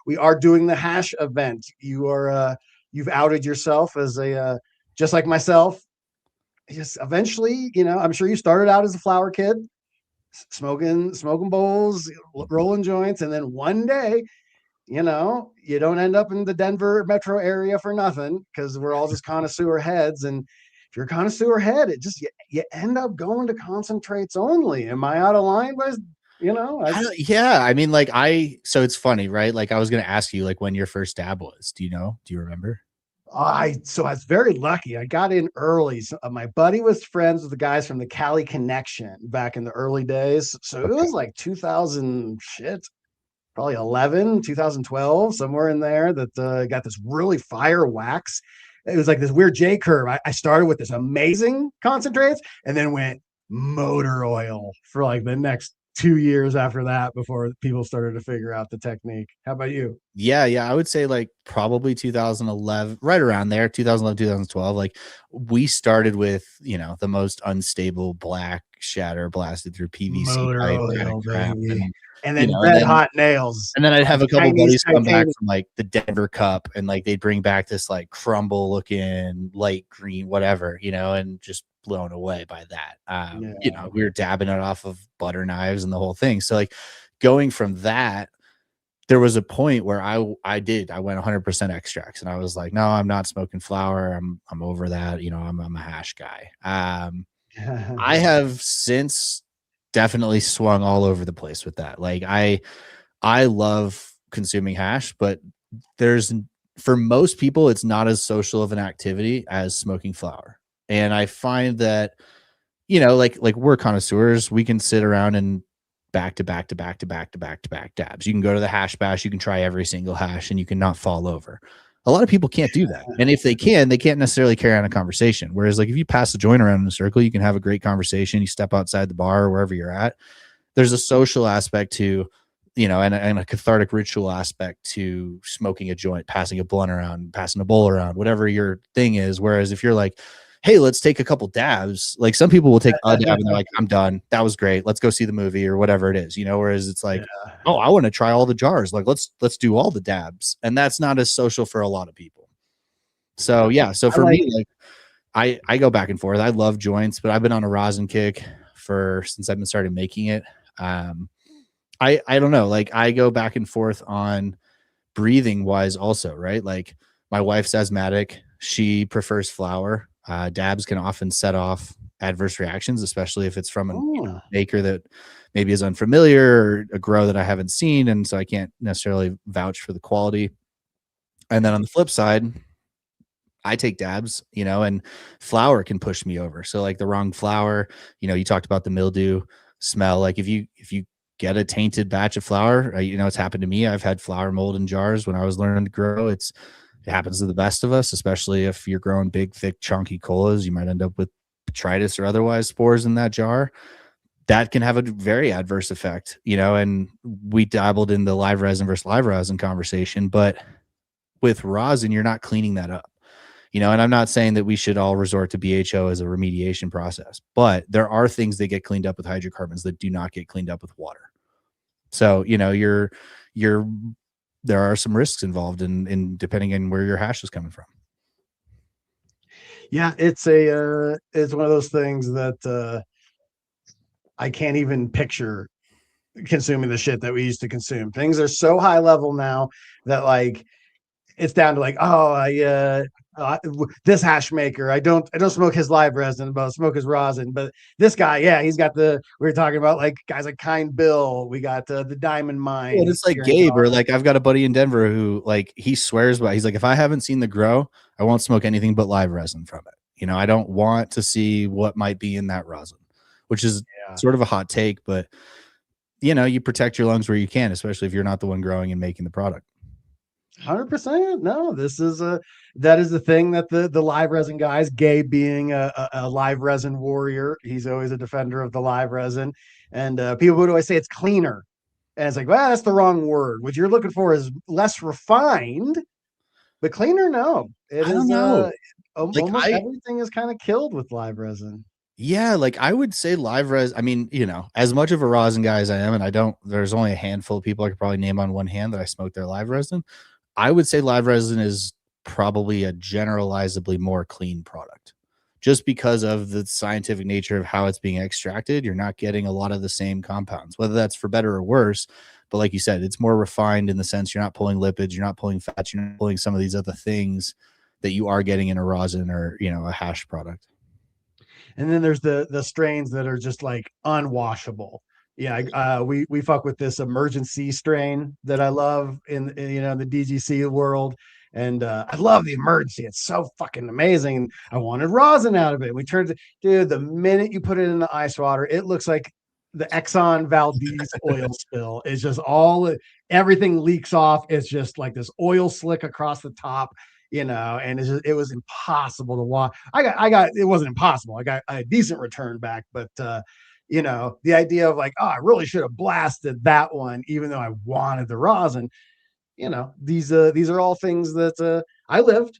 we are doing the hash event. You've outed yourself as a just like myself, just eventually, I'm sure you started out as a flower kid, smoking bowls, rolling joints, and then one day, you don't end up in the Denver metro area for nothing, because we're all just connoisseur heads. And if you're a connoisseur head, it just you end up going to concentrates only. Am I out of line? Yeah, I mean, like so it's funny, right? Like I was gonna ask you like when your first dab was. Do you remember? So I was very lucky. I got in early. So, my buddy was friends with the guys from the Cali Connection back in the early days. So it was like 2000 probably 11, 2012, somewhere in there, that got this really fire wax. It was like this weird J curve. I started with this amazing concentrates and then went motor oil for like the next 2 years after that, before people started to figure out the technique. How about you? Yeah, I would say like probably 2011, right around there, 2011, 2012. Like we started with, the most unstable black shatter blasted through PVC Motor pipe oil, crap, baby. And then red hot nails. And then I'd have a couple Chinese buddies come back titanium. from like the Denver Cup, and like they'd bring back this like crumble looking light green, whatever, and just blown away by that. We were dabbing it off of butter knives and the whole thing. So like going from that, there was a point where I went 100% extracts, and I was like, no, I'm not smoking flower. I'm over that. I'm a hash guy. I have since definitely swung all over the place with that. Like I love consuming hash, but for most people, it's not as social of an activity as smoking flower. And I find that, like we're connoisseurs, we can sit around and back to back dabs. You can go to the hash bash, you can try every single hash, and you can not fall over. A lot of people can't do that. And if they can't necessarily carry on a conversation. Whereas like if you pass the joint around in a circle, you can have a great conversation. You step outside the bar or wherever you're at. There's a social aspect to, and a cathartic ritual aspect to smoking a joint, passing a blunt around, passing a bowl around, whatever your thing is. Whereas if you're like, hey, let's take a couple dabs. Like some people will take a dab and they're like, I'm done. That was great. Let's go see the movie or whatever it is, whereas it's like, oh, I want to try all the jars. Like, let's do all the dabs. And that's not as social for a lot of people. So yeah. So for me, like I go back and forth. I love joints, but I've been on a rosin kick since I've been started making it. I don't know. Like I go back and forth on breathing wise also, right? Like my wife's asthmatic. She prefers flower. Dabs can often set off adverse reactions, especially if it's from a maker that maybe is unfamiliar or a grow that I haven't seen. And so I can't necessarily vouch for the quality. And then on the flip side, I take dabs, and flower can push me over. So like the wrong flower, you talked about the mildew smell. Like if you get a tainted batch of flower, it's happened to me. I've had flower mold in jars when I was learning to grow. It happens to the best of us, especially if you're growing big, thick, chunky colas. You might end up with botrytis or otherwise spores in that jar. That can have a very adverse effect, and we dabbled in the live resin versus live resin conversation, but with rosin, you're not cleaning that up, and I'm not saying that we should all resort to BHO as a remediation process, but there are things that get cleaned up with hydrocarbons that do not get cleaned up with water. So, there are some risks involved in depending on where your hash is coming from. Yeah, it's one of those things that I can't even picture consuming the shit that we used to consume. Things are so high level now that like it's down to like, this hash maker, I don't smoke his live resin, but I'll smoke his rosin. But this guy, yeah, he's got we were talking about like guys like Kind Bill. We got the Diamond Mine. Well, it's like Gabe, or like I've got a buddy in Denver who like he swears by. He's like, if I haven't seen the grow, I won't smoke anything but live resin from it. I don't want to see what might be in that rosin, which is sort of a hot take, but you protect your lungs where you can, especially if you're not the one growing and making the product. 100%. No, that is the thing that the live resin guys, Gabe being a live resin warrior, he's always a defender of the live resin. And people would always say it's cleaner. And it's like, well, that's the wrong word. What you're looking for is less refined, but cleaner. No, I don't know. Almost everything is kind of killed with live resin. Yeah, like I would say live resin. I mean, as much of a rosin guy as I am, and there's only a handful of people I could probably name on one hand that I smoke their live resin. I would say live resin is probably a generalizably more clean product. Just because of the scientific nature of how it's being extracted, you're not getting a lot of the same compounds, whether that's for better or worse. But like you said, it's more refined in the sense you're not pulling lipids, you're not pulling fats, you're not pulling some of these other things that you are getting in a rosin or, a hash product. And then there's the strains that are just like unwashable. Yeah, we fuck with this emergency strain that I love in the DGC world. And I love the emergency. It's so fucking amazing. I wanted rosin out of it. We turned it, dude, the minute you put it in the ice water, it looks like the Exxon Valdez oil spill. It's just everything leaks off. It's just like this oil slick across the top, and it was impossible to watch. It wasn't impossible. I got a decent return back, but the idea of like, oh, I really should have blasted that one, even though I wanted the rosin. These are all things that I lived.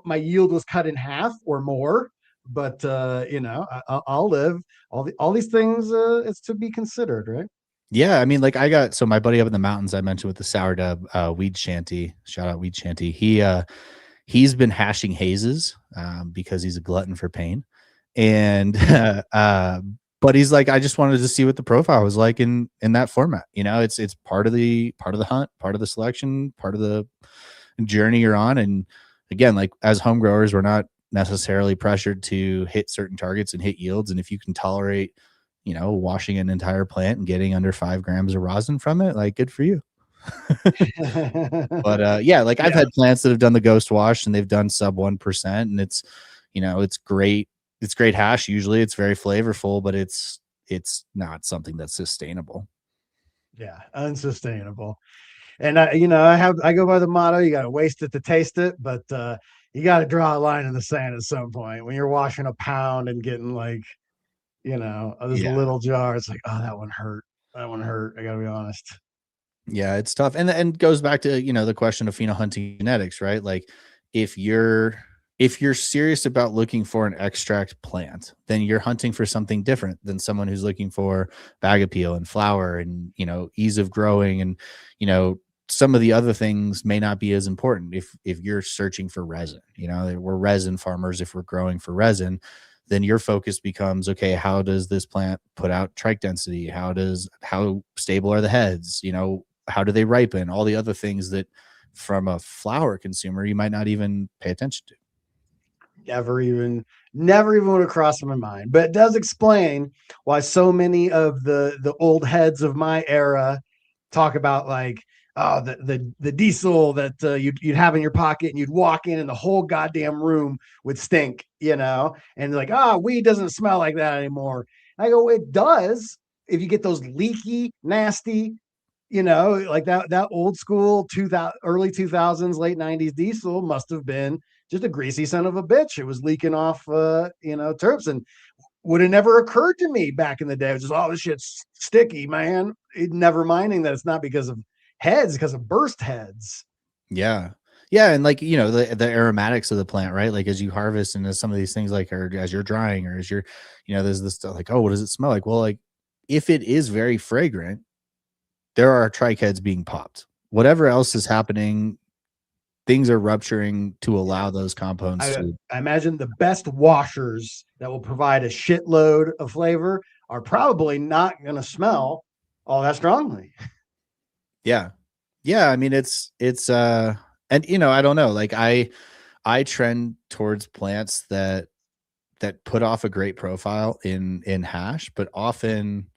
My yield was cut in half or more, but I'll live. All these things, it's to be considered, right? Yeah, I mean, like so my buddy up in the mountains I mentioned with the sour dub, Weed Shanty, shout out Weed Shanty. He's been hashing hazes because he's a glutton for pain, and but he's like, I just wanted to see what the profile was like in that format. It's part of the hunt, part of the selection, part of the journey you're on. And again, like as home growers, we're not necessarily pressured to hit certain targets and hit yields. And if you can tolerate, washing an entire plant and getting under 5 grams of rosin from it, like good for you. But I've had plants that have done the ghost wash and they've done sub 1%, and it's great. It's great hash. Usually it's very flavorful, but it's not something that's sustainable. Yeah, unsustainable. And I go by the motto, you got to waste it to taste it, but you got to draw a line in the sand at some point. When you're washing a pound and getting like, this little jar, it's like, oh, that one hurt. I got to be honest. Yeah, it's tough. And goes back to, the question of hunting genetics, right? Like if you're serious about looking for an extract plant, then you're hunting for something different than someone who's looking for bag appeal and flower and, ease of growing. And, some of the other things may not be as important if you're searching for resin. We're resin farmers. If we're growing for resin, then your focus becomes, okay, how does this plant put out trike density? How stable are the heads? How do they ripen? All the other things that from a flower consumer, you might not even pay attention to. Never even would have crossed my mind, but it does explain why so many of the old heads of my era talk about like, oh, the diesel that you'd have in your pocket, and you'd walk in and the whole goddamn room would stink, and like, weed doesn't smell like that anymore. I go, it does if you get those leaky, nasty, like that old school early 2000s, late 90s diesel must have been just a greasy son of a bitch. It was leaking off, terps, and would have never occurred to me back in the day. It was just, oh, this shit's sticky, man. Never minding that it's not because of heads, because of burst heads. Yeah. And like, the aromatics of the plant, right? Like as you harvest and as some of these things, like, or as you're drying, or as you're, there's this stuff like, oh, what does it smell like? Well, like if it is very fragrant, there are trike heads being popped. Whatever else is happening, things are rupturing to allow those compounds I imagine the best washers that will provide a shitload of flavor are probably not going to smell all that strongly. Yeah. I mean, it's and I don't know, like I trend towards plants that put off a great profile in hash, but often,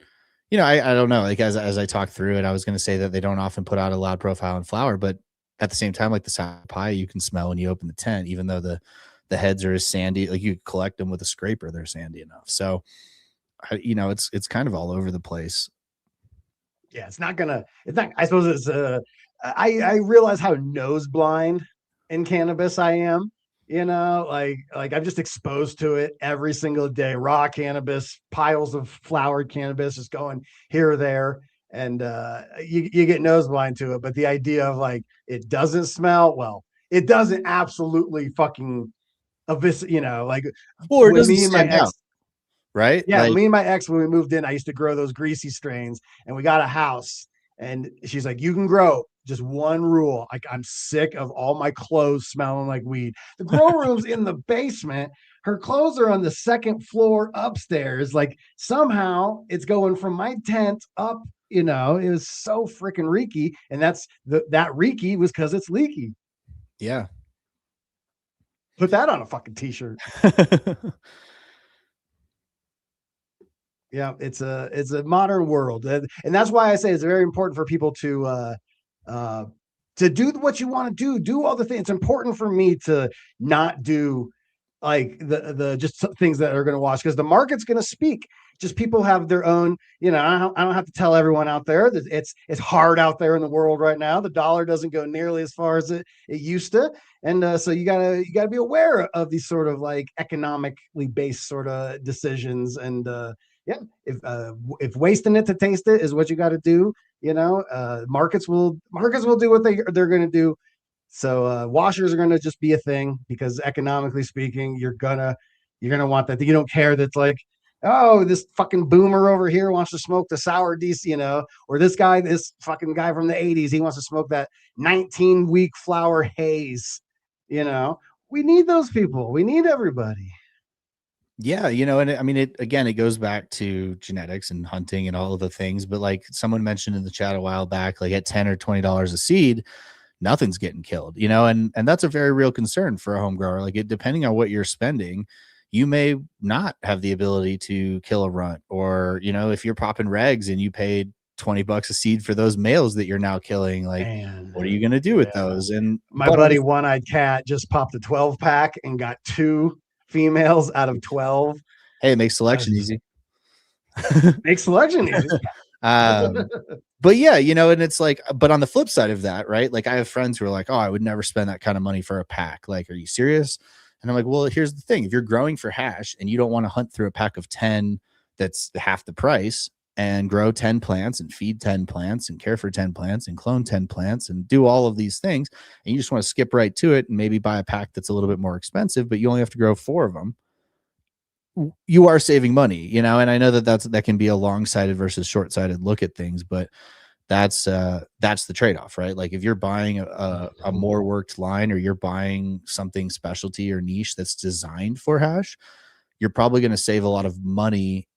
I don't know, like as I talk through it, I was going to say that they don't often put out a loud profile in flower, but at the same time, like the sour pie, you can smell when you open the tent, even though the heads are as sandy, like you collect them with a scraper, they're sandy enough. So, it's kind of all over the place. Yeah, it's not, I suppose it's, I realize how nose blind in cannabis I am, like I'm just exposed to it every single day. Raw cannabis, piles of flowered cannabis just going here or there. And you get nose blind to it. But the idea of like, it doesn't smell, well, it doesn't absolutely fucking like, or it doesn't stand out. Right? Yeah, like, me and my ex, when we moved in, I used to grow those greasy strains, and we got a house, And she's like, you can grow. Just one rule. Like, I'm sick of all my clothes smelling like weed. The grow room's in the basement. Her clothes are on the second floor upstairs. Like, somehow it's going from my tent up. It was so freaking reeky. And that reeky was because it's leaky. Yeah. Put that on a fucking t-shirt. Yeah, it's a modern world, and that's why I say it's very important for people to do what you want to do all the things. It's important for me to not do like the just things that are going to watch, because the market's going to speak. Just people have their own, I don't have to tell everyone out there that it's hard out there in the world right now. The dollar doesn't go nearly as far as it used to. And so you gotta be aware of these sort of like economically based sort of decisions. And yeah, if wasting it to taste it is what you got to do, markets will do what they're going to do. So washers are going to just be a thing, because economically speaking, you're gonna want that. You don't care that's like, oh, this fucking boomer over here wants to smoke the sour DC, or this fucking guy from the 80s, he wants to smoke that 19-week flower haze. We need those people. We need everybody. Yeah, and I mean, it goes back to genetics and hunting and all of the things. But like someone mentioned in the chat a while back, like at $10 or $20 a seed, nothing's getting killed, and that's a very real concern for a home grower. Like, depending on what you're spending, you may not have the ability to kill a runt, or if you're popping regs and you paid $20 a seed for those males that you're now killing, like, what are you going to do with those? And my buddy One-Eyed Cat just popped a 12-pack and got 2 females out of 12. Hey, it makes selection easy. Makes selection easy. But yeah, and it's like, but on the flip side of that, right? Like, I have friends who are like, oh, I would never spend that kind of money for a pack. Like, are you serious? And I'm like, well, here's the thing. If you're growing for hash and you don't want to hunt through a pack of 10 that's half the price, and grow 10 plants and feed 10 plants and care for 10 plants and clone 10 plants and do all of these things, and you just want to skip right to it and maybe buy a pack that's a little bit more expensive, but you only have to grow 4 of them, you are saving money, and I know that can be a long-sighted versus short-sighted look at things, but that's the trade-off, right? Like, if you're buying a more worked line, or you're buying something specialty or niche that's designed for hash, you're probably going to save a lot of money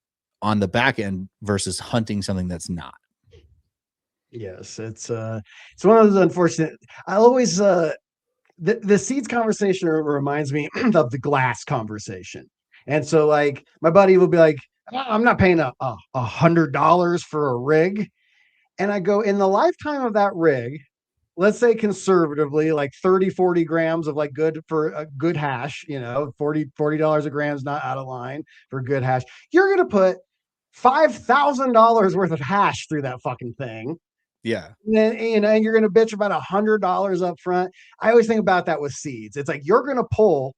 on the back end versus hunting something that's not. Yes, it's one of those unfortunate. I always the seeds conversation reminds me of the glass conversation. And so, like, my buddy will be like, oh, I'm not paying $100 for a rig. And I go, in the lifetime of that rig, let's say conservatively, like 30-40 grams of like good for a good hash, $40 a gram is not out of line for good hash. You're going to put $5,000 worth of hash through that fucking thing. Yeah. And then, and you're going to bitch about $100 up front. I always think about that with seeds. It's like, you're going to pull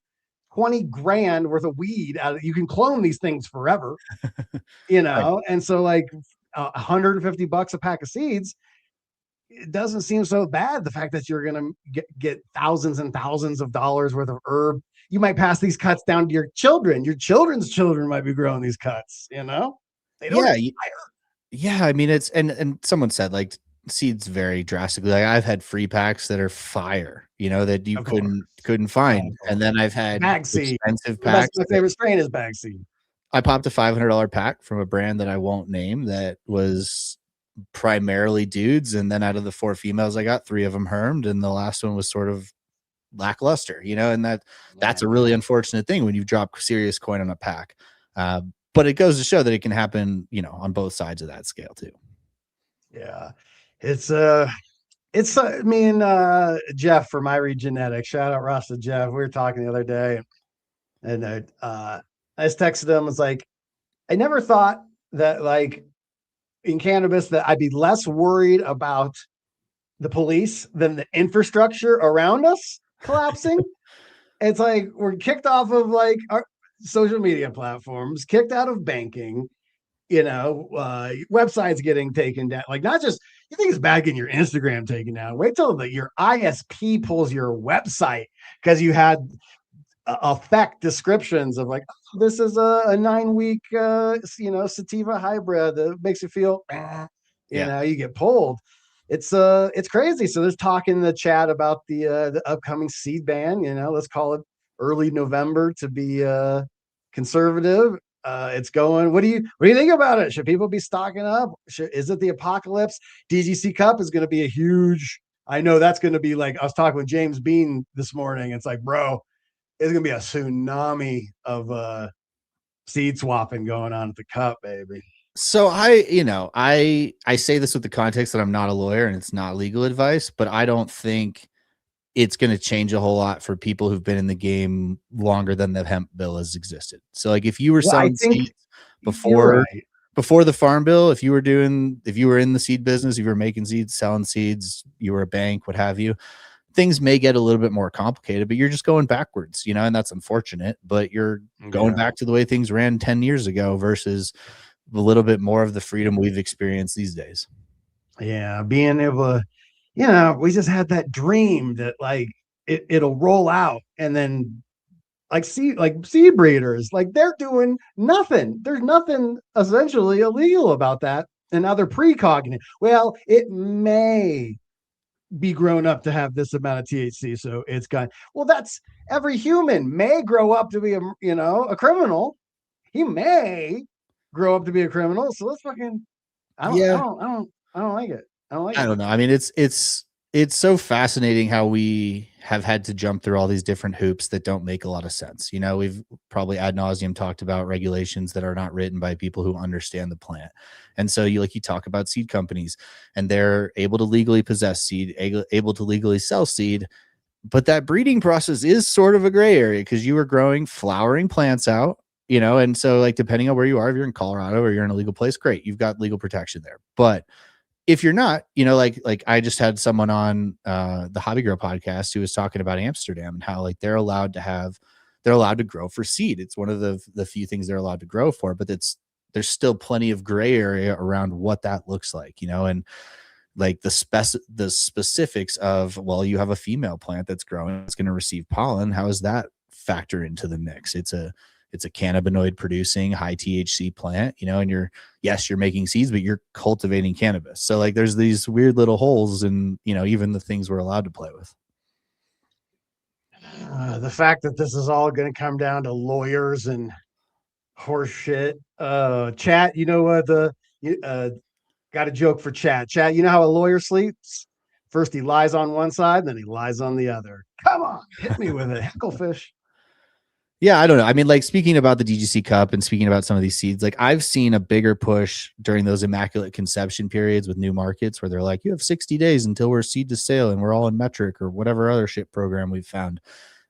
20 grand worth of weed out of, you can clone these things forever, right. And so like $150 a pack of seeds, it doesn't seem so bad. The fact that you're going to get thousands and thousands of dollars worth of herb, you might pass these cuts down to your children. Your children's children might be growing these cuts, They don't expire. Yeah. I mean, it's, and someone said, like, seeds vary drastically. Like, I've had free packs that are fire, that you couldn't find. And then I've had bag seed. Expensive packs. My favorite strain is bag seed. I popped a $500 pack from a brand that I won't name that was primarily dudes. And then out of the 4 females, I got 3 of them hermed. And the last one was sort of lackluster, and that's a really unfortunate thing when you drop serious coin on a pack. But it goes to show that it can happen, on both sides of that scale too. Yeah. It's me and Jeff from Myri Genetics. Shout out Rasta Jeff. We were talking the other day, and I just texted him. It's like, I never thought that, like, in cannabis, that I'd be less worried about the police than the infrastructure around us collapsing. It's like, we're kicked off of like our social media platforms, kicked out of banking, websites getting taken down. Like, not just, you think it's bad getting your Instagram taken down. Wait till your ISP pulls your website because you had effect descriptions of like, oh, this is a 9-week, sativa hybrid that makes you feel, you know, you get pulled. It's crazy. So there's talk in the chat about the upcoming seed ban. You know, let's call it early November to be conservative. It's going. What do you think about it? Should people be stocking up? Is it the apocalypse? DGC Cup is going to be a huge. I know that's going to be like, I was talking with James Bean this morning. It's like, bro, it's going to be a tsunami of seed swapping going on at the Cup, baby. So I say this with the context that I'm not a lawyer and it's not legal advice, but I don't think it's going to change a whole lot for people who've been in the game longer than the hemp bill has existed. So like if you were selling seeds before the farm bill, if you were in the seed business, if you were making seeds, selling seeds, you were a bank, what have you, things may get a little bit more complicated, but you're just going backwards, you know, and that's unfortunate, but you're going back to the way things ran 10 years ago versus a little bit more of the freedom we've experienced these days. Yeah. Being able to, you know, we just had that dream that like it'll roll out, and then like seed breeders, like they're doing nothing. There's nothing essentially illegal about that. And now they're precognitive. Well, it may be grown up to have this amount of THC, so it's got. Well, that's every human may grow up to be a criminal. He may grow up to be a criminal. So let's fucking. I don't like it. I don't know. I mean, it's so fascinating how we have had to jump through all these different hoops that don't make a lot of sense. You know, we've probably ad nauseum talked about regulations that are not written by people who understand the plant. And so you talk about seed companies and they're able to legally possess seed, able to legally sell seed, but that breeding process is sort of a gray area because you are growing flowering plants out, you know, and so like depending on where you are, if you're in Colorado or you're in a legal place, great, you've got legal protection there. But if you're not, you know, like I just had someone on the Hobby Grow podcast who was talking about Amsterdam and how like they're allowed to grow for seed. It's one of the few things they're allowed to grow for, but there's still plenty of gray area around what that looks like, you know, and like the specifics of, well, you have a female plant that's growing, it's going to receive pollen. How does that factor into the mix? It's a cannabinoid producing high THC plant, you know, and you're making seeds, but you're cultivating cannabis. So like there's these weird little holes in, you know, even the things we're allowed to play with. The fact that this is all going to come down to lawyers and horse shit. Chat, you know what? Got a joke for chat. Chat, you know how a lawyer sleeps? First he lies on one side, then he lies on the other. Come on, hit me with it, hecklefish. Yeah, I don't know. I mean, like speaking about the DGC Cup and speaking about some of these seeds, like I've seen a bigger push during those immaculate conception periods with new markets where they're like, you have 60 days until we're seed to sale and we're all in metric or whatever other shit program we've found.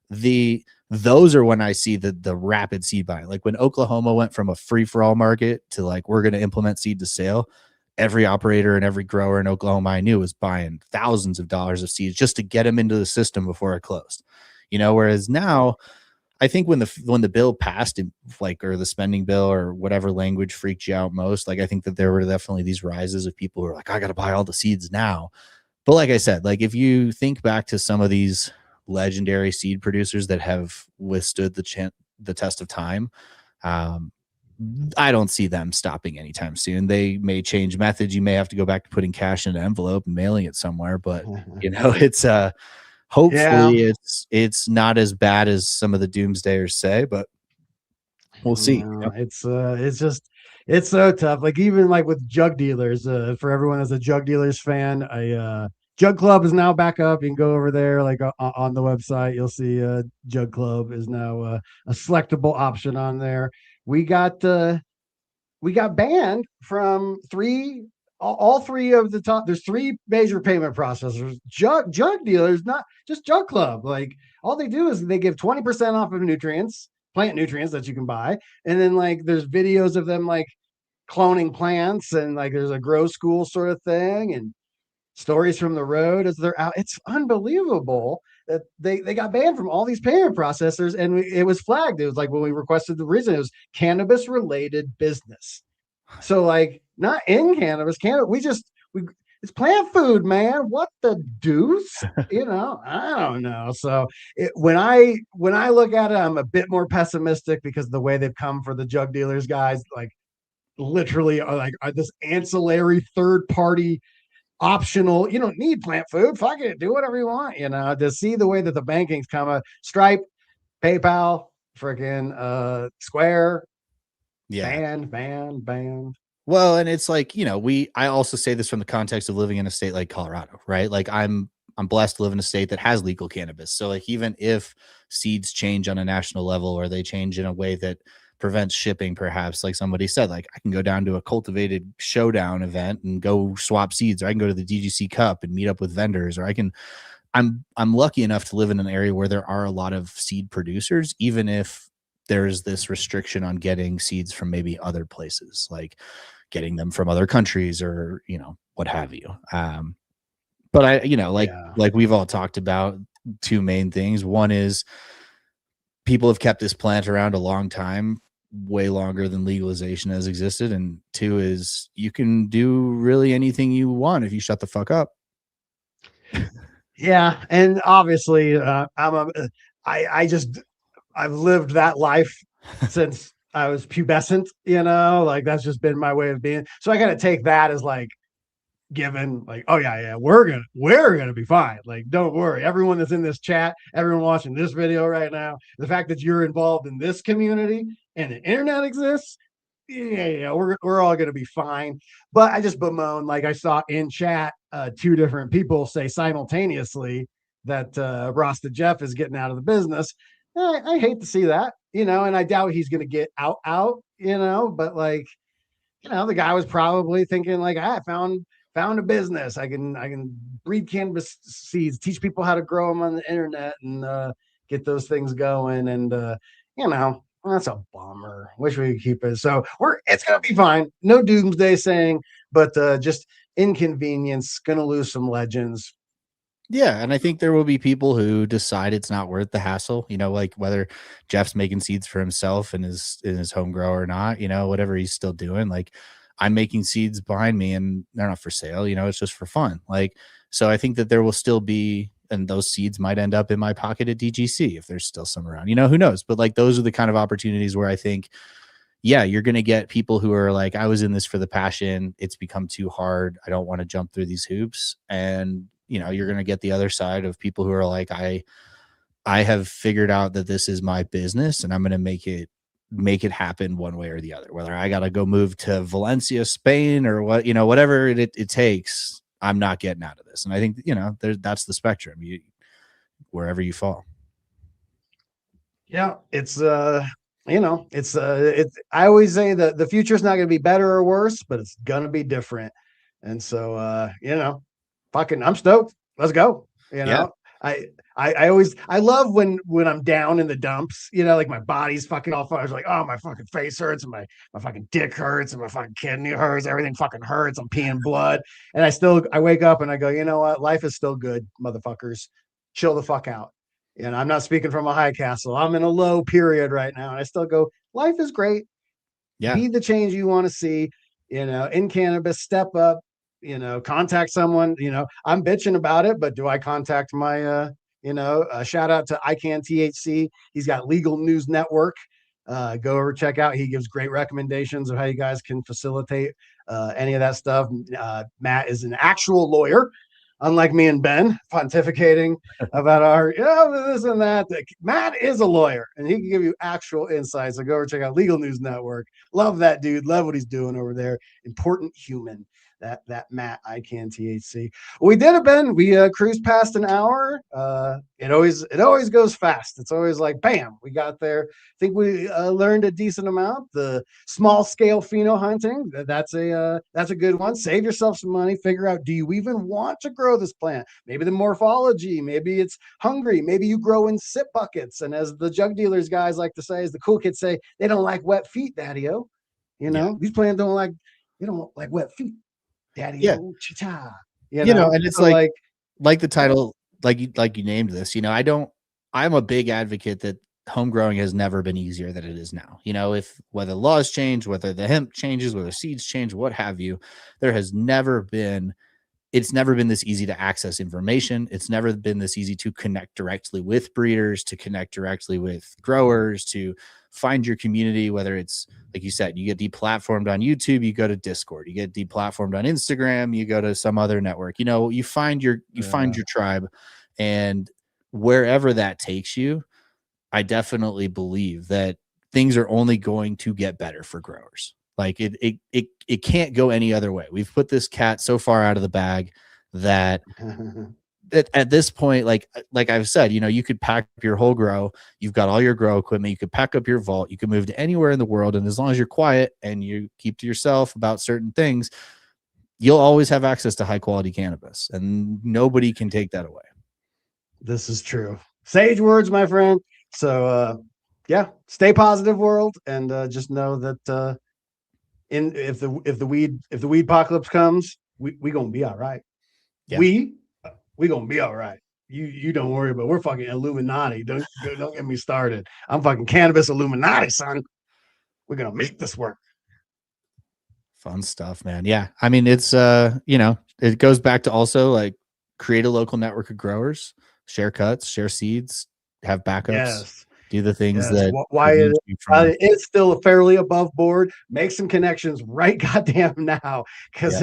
Those are when I see the rapid seed buying. Like when Oklahoma went from a free-for-all market to like, we're going to implement seed to sale. Every operator and every grower in Oklahoma I knew was buying thousands of dollars of seeds just to get them into the system before it closed, you know, whereas now, I think when the bill passed, like, or the spending bill or whatever language freaked you out most, like I think that there were definitely these rises of people who are like, I got to buy all the seeds now. But like I said, like if you think back to some of these legendary seed producers that have withstood the test of time, I don't see them stopping anytime soon. They may change methods. You may have to go back to putting cash in an envelope and mailing it somewhere, but you know, it's hopefully it's not as bad as some of the doomsdayers say, but we'll see. No, it's so tough. Like even like with Jug Dealers, for everyone that's a Jug Dealers fan, Jug Club is now back up. You can go over there, like on the website, you'll see Jug Club is now a selectable option on there. We got banned from all three of the top. There's three major payment processors. Jug Dealers, not just Jug Club. Like all they do is they give 20% off of plant nutrients that you can buy, and then like there's videos of them like cloning plants, and like there's a grow school sort of thing, and stories from the road as they're out. It's unbelievable that they got banned from all these payment processors, and it was flagged. It was like when we requested the reason, it was cannabis related business. So like not in cannabis, it's plant food, man. What the deuce? You know, I don't know. So when I look at it, I'm a bit more pessimistic because of the way they've come for the Jug Dealers guys. Like literally are like this ancillary third party optional. You don't need plant food. Fuck it, do whatever you want. To see the way that the banking's come up, Stripe, PayPal, freaking Square, Yeah. banned. Well, and it's like, I also say this from the context of living in a state like Colorado, right? Like I'm blessed to live in a state that has legal cannabis. So like, even if seeds change on a national level, or they change in a way that prevents shipping, perhaps, like somebody said, like I can go down to a cultivated showdown event and go swap seeds, or I can go to the DGC Cup and meet up with vendors, or I'm lucky enough to live in an area where there are a lot of seed producers, even if there's this restriction on getting seeds from maybe other places, like getting them from other countries, or what have you. But like we've all talked about, two main things. One is people have kept this plant around a long time, way longer than legalization has existed, and two is you can do really anything you want if you shut the fuck up. Yeah, and obviously, I've lived that life since I was pubescent. Like that's just been my way of being. So I got to take that as like given, like, oh yeah, we're gonna be fine. Like, don't worry, everyone that's in this chat, everyone watching this video right now, the fact that you're involved in this community and the internet exists, yeah, we're all gonna be fine. But I just bemoan, like I saw in chat, two different people say simultaneously that Rasta Jeff is getting out of the business. I hate to see that, and I doubt he's gonna get out, but like, the guy was probably thinking like, I found a business. I can breed cannabis seeds, teach people how to grow them on the internet, and get those things going. And that's a bummer. Wish we could keep it. So it's gonna be fine. No doomsday saying, but just inconvenience. Gonna lose some legends. Yeah, and I think there will be people who decide it's not worth the hassle, like whether Jeff's making seeds for himself in his home grow or not, whatever he's still doing. Like I'm making seeds behind me and they're not for sale, it's just for fun. Like, so I think that there will still be, and those seeds might end up in my pocket at DGC if there's still some around, who knows? But like, those are the kind of opportunities where I think, yeah, you're going to get people who are like, I was in this for the passion. It's become too hard. I don't want to jump through these hoops. And you're going to get the other side of people who are like, I have figured out that this is my business and I'm going to make it happen one way or the other, whether I got to go move to Valencia, Spain, or whatever it takes. I'm not getting out of this. And I think, that's the spectrum, wherever you fall. Yeah. It's, I always say that the future is not going to be better or worse, but it's going to be different. And so, I'm stoked. Let's go. I love when I'm down in the dumps, like my body's fucking all fire. I was like, oh, my fucking face hurts, and my fucking dick hurts, and my fucking kidney hurts. Everything fucking hurts. I'm peeing blood. And I wake up and I go, you know what? Life is still good, motherfuckers. Chill the fuck out. I'm not speaking from a high castle. I'm in a low period right now. And I still go, life is great. Yeah. Be the change you want to see, in cannabis, step up, contact someone. I'm bitching about it, but do I contact my shout out to ICANN THC. He's got Legal News Network. Go over, check out. He gives great recommendations of how you guys can facilitate any of that stuff. Matt is an actual lawyer, unlike me and Ben pontificating about our this and that. Matt is a lawyer and he can give you actual insights. So go over, check out Legal News Network. Love that dude. Love what he's doing over there. Important human. That Matt ICANN THC. We did it, Ben. We cruised past an hour. It always goes fast. It's always like bam, we got there. I think we learned a decent amount. The small scale pheno hunting, that's a good one. Save yourself some money. Figure out, do you even want to grow this plant? Maybe the morphology, maybe it's hungry, maybe you grow in sip buckets. And as the Jug Dealers guys like to say, as the cool kids say, they don't like wet feet, daddy-o. These plants don't like wet feet. Daddy, yeah. And it's like the title, like you named this, I'm a big advocate that home growing has never been easier than it is now. If whether laws change, whether the hemp changes, whether seeds change, what have you, it's never been this easy to access information. It's never been this easy to connect directly with breeders, to connect directly with growers, to find your community, whether it's, like you said, you get deplatformed on YouTube, you go to Discord, you get deplatformed on Instagram, you go to some other network, you find your tribe, and wherever that takes you, I definitely believe that things are only going to get better for growers. Like it can't go any other way. We've put this cat so far out of the bag that at this point, like I've said, you could pack up your whole grow. You've got all your grow equipment. You could pack up your vault. You could move to anywhere in the world. And as long as you're quiet and you keep to yourself about certain things, you'll always have access to high quality cannabis, and nobody can take that away. This is true. Sage words, my friend. So, yeah, stay positive, world. And just know that if the weed apocalypse comes, we gonna be all right. Yeah. We gonna be all right. You don't worry about. We're fucking Illuminati. Don't get me started. I'm fucking cannabis Illuminati, son. We're gonna make this work. Fun stuff, man. Yeah, I mean, it's it goes back to also like create a local network of growers, share cuts, share seeds, have backups. Yes. Do the things that why it's still fairly above board. Make some connections right goddamn now, because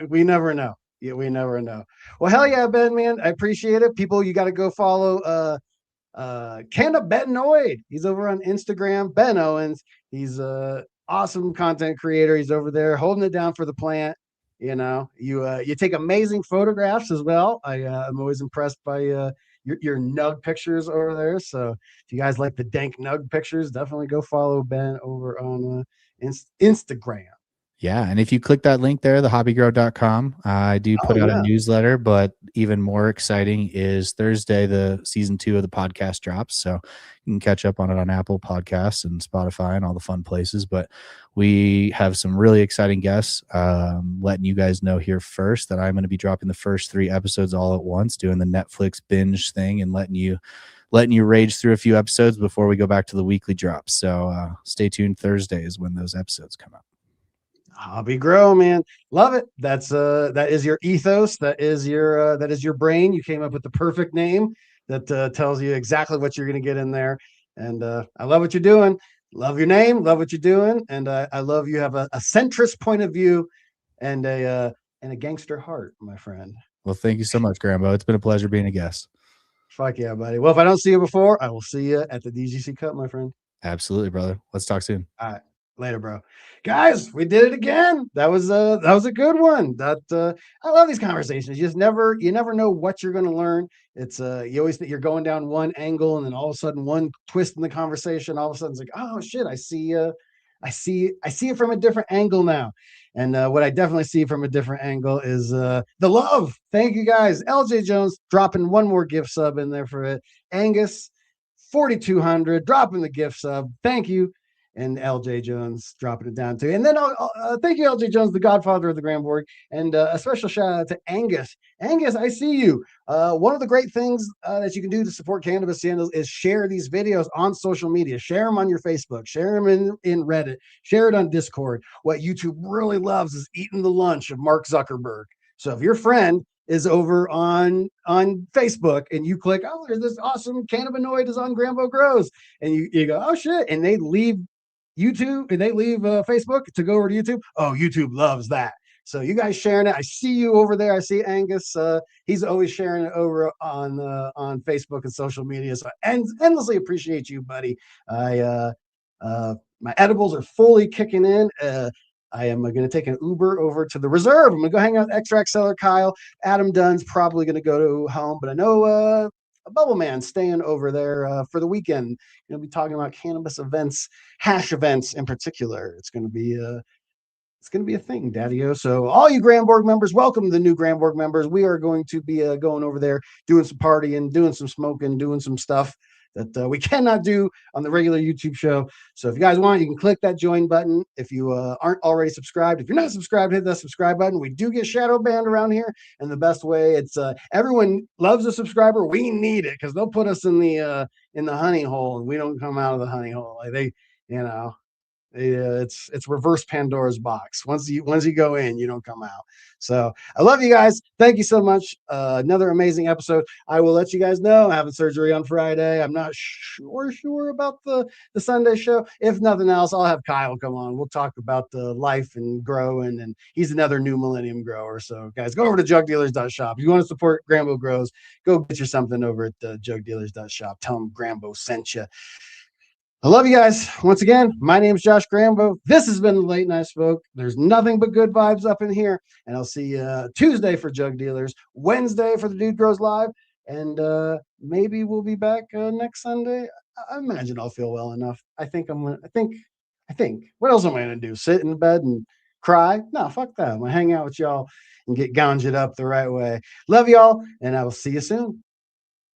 we never know. Yeah, we never know. Well, hell yeah, Ben, man, I appreciate it. People, you got to go follow Cannabinoid. He's over on Instagram. Ben Owens. He's a awesome content creator. He's over there holding it down for the plant. You take amazing photographs as well. I'm always impressed by your nug pictures over there. So if you guys like the dank nug pictures, definitely go follow Ben over on Instagram. Yeah. And if you click that link there, thehobbygrow.com, I do put out a newsletter, but even more exciting is Thursday, the season 2 of the podcast drops. So you can catch up on it on Apple Podcasts and Spotify and all the fun places. But we have some really exciting guests, letting you guys know here first that I'm going to be dropping the first 3 episodes all at once, doing the Netflix binge thing and letting you rage through a few episodes before we go back to the weekly drops. So stay tuned. Thursday is when those episodes come out. Hobby Grow, man, love it. That is your ethos. That is your brain. You came up with the perfect name that tells you exactly what you're going to get in there. And I love what you're doing. Love your name. Love what you're doing. And I love you have a centrist point of view and a gangster heart, my friend. Well, thank you so much, GRAMBO. It's been a pleasure being a guest. Fuck yeah, buddy. Well, if I don't see you before, I will see you at the DGC Cup, my friend. Absolutely, brother. Let's talk soon. All right. Later, bro. Guys, we did it again. That was a good one. I love these conversations. You never know what you're going to learn. It's you always think you're going down one angle, and then all of a sudden one twist in the conversation, all of a sudden it's like, oh shit, I see it from a different angle now. And what I definitely see from a different angle is the love. Thank you guys. LJ Jones dropping one more gift sub in there for it. Angus 4200 dropping the gift sub. Thank you. And LJ Jones dropping it down too. And then thank you, LJ Jones, the godfather of the GramBorg. And a special shout out to Angus. Angus, I see you. One of the great things that you can do to support cannabis channels is share these videos on social media. Share them on your Facebook. Share them in Reddit. Share it on Discord. What YouTube really loves is eating the lunch of Mark Zuckerberg. So if your friend is over on Facebook and you click, oh, there's this awesome cannabinoid is on GRAMBO Grows. And you go, oh shit. And they leave YouTube and they leave Facebook to go over to YouTube. Oh, YouTube loves that. So you guys sharing it. I see you over there. I see Angus. He's always sharing it over on Facebook and social media. So I endlessly appreciate you, buddy. My edibles are fully kicking in. I am going to take an Uber over to the reserve. I'm going to go hang out with Extract Seller Kyle. Adam Dunn's probably going to go to home, but I know a Bubble Man staying over there for the weekend. Going to be talking about cannabis events, hash events in particular. It's going to be a thing, Daddy-O. So all you GramBorg members, welcome to the new GramBorg members. We are going to be going over there, doing some partying, doing some smoking, doing some stuff that we cannot do on the regular YouTube show. So if you guys want, you can click that join button. If you aren't already subscribed, if you're not subscribed, hit that subscribe button. We do get shadow banned around here, and the best way, it's everyone loves a subscriber. We need it because they'll put us in the honey hole, and we don't come out of the honey hole. Like It's reverse Pandora's box. Once you go in, you don't come out. So I love you guys. Thank you so much. Another amazing episode. I will let you guys know. I'm having surgery on Friday. I'm not sure about the Sunday show. If nothing else, I'll have Kyle come on. We'll talk about the life and growing, and he's another new millennium grower. So guys, go over to jugdealers.shop. If you want to support Grambo Grows, go get you something over at jugdealers.shop. Tell them Grambo sent you. I love you guys. Once again, my name is Josh Grambo. This has been the Late Night Smoke. There's nothing but good vibes up in here. And I'll see you Tuesday for Jug Dealers, Wednesday for the Dude Grows Live, and maybe we'll be back next Sunday. I imagine I'll feel well enough. I think. What else am I going to do? Sit in bed and cry? No, fuck that. I'm going to hang out with y'all and get ganjed up the right way. Love y'all, and I will see you soon.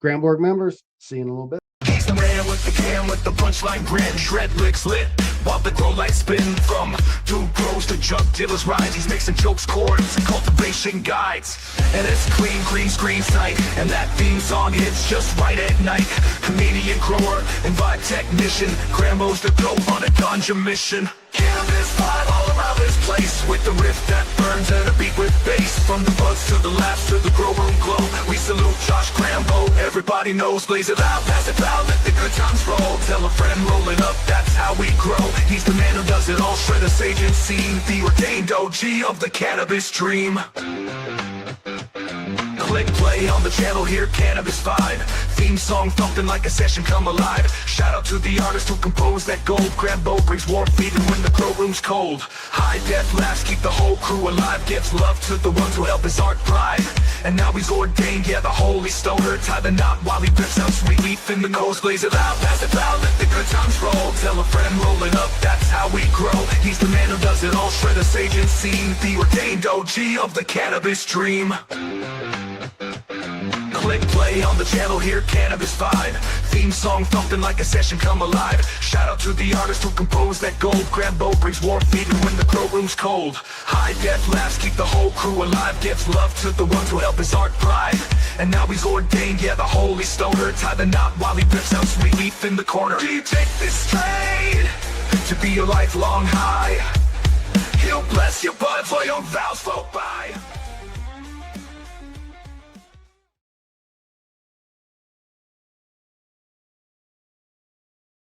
GramBorg members, see you in a little bit. He's the man with the can with the punchline grin. Shred licks lit while the grow lights spin. From Dude Grows to Jug Dealers rides, he's mixing jokes, chords, and cultivation guides. And it's clean, green screen sight, and that theme song hits just right at night. Comedian, grower, and vibe technician, Grambo's the dope on a ganja mission. Cannabis vibe all around this place, with the riff that burns and a beat with bass. From the buds to the laughs to the grow room glow, we salute Josh Grambo. Everybody knows, blaze it loud, pass it loud, let the good times roll. Tell a friend, roll it up, that's how we grow. He's the man who does it all, shredder, sage, and scene, the ordained OG of the cannabis dream. Click play on the channel, hear Cannabis vibe. Theme song thumping like a session come alive. Shout out to the artist who composed that gold. GRAMBO brings warmth even when the grow room's cold. High def laughs keep the whole crew alive. Gives love to the ones who help his art thrive. And now he's ordained, yeah, the holy stoner. Tie the knot while he rips out sweet leaf in the nose. Blaze it loud, pass it loud, let the good times roll. Tell a friend, roll it up, that's how we grow. He's the man who does it all, shredder, sage, and scene, the ordained OG of the cannabis dream. Click play on the channel, hear Cannabis vibe. Theme song thumping like a session come alive. Shout out to the artist who composed that gold. GRAMBO brings warmth even when the grow room's cold. High def laughs keep the whole crew alive. Gives love to the ones who help his art thrive. And now he's ordained, yeah, the holy stoner. Tie the knot while he rips out sweet leaf in the corner. Do you take this straight to be a lifelong high? He'll bless your bud for your vows, folk.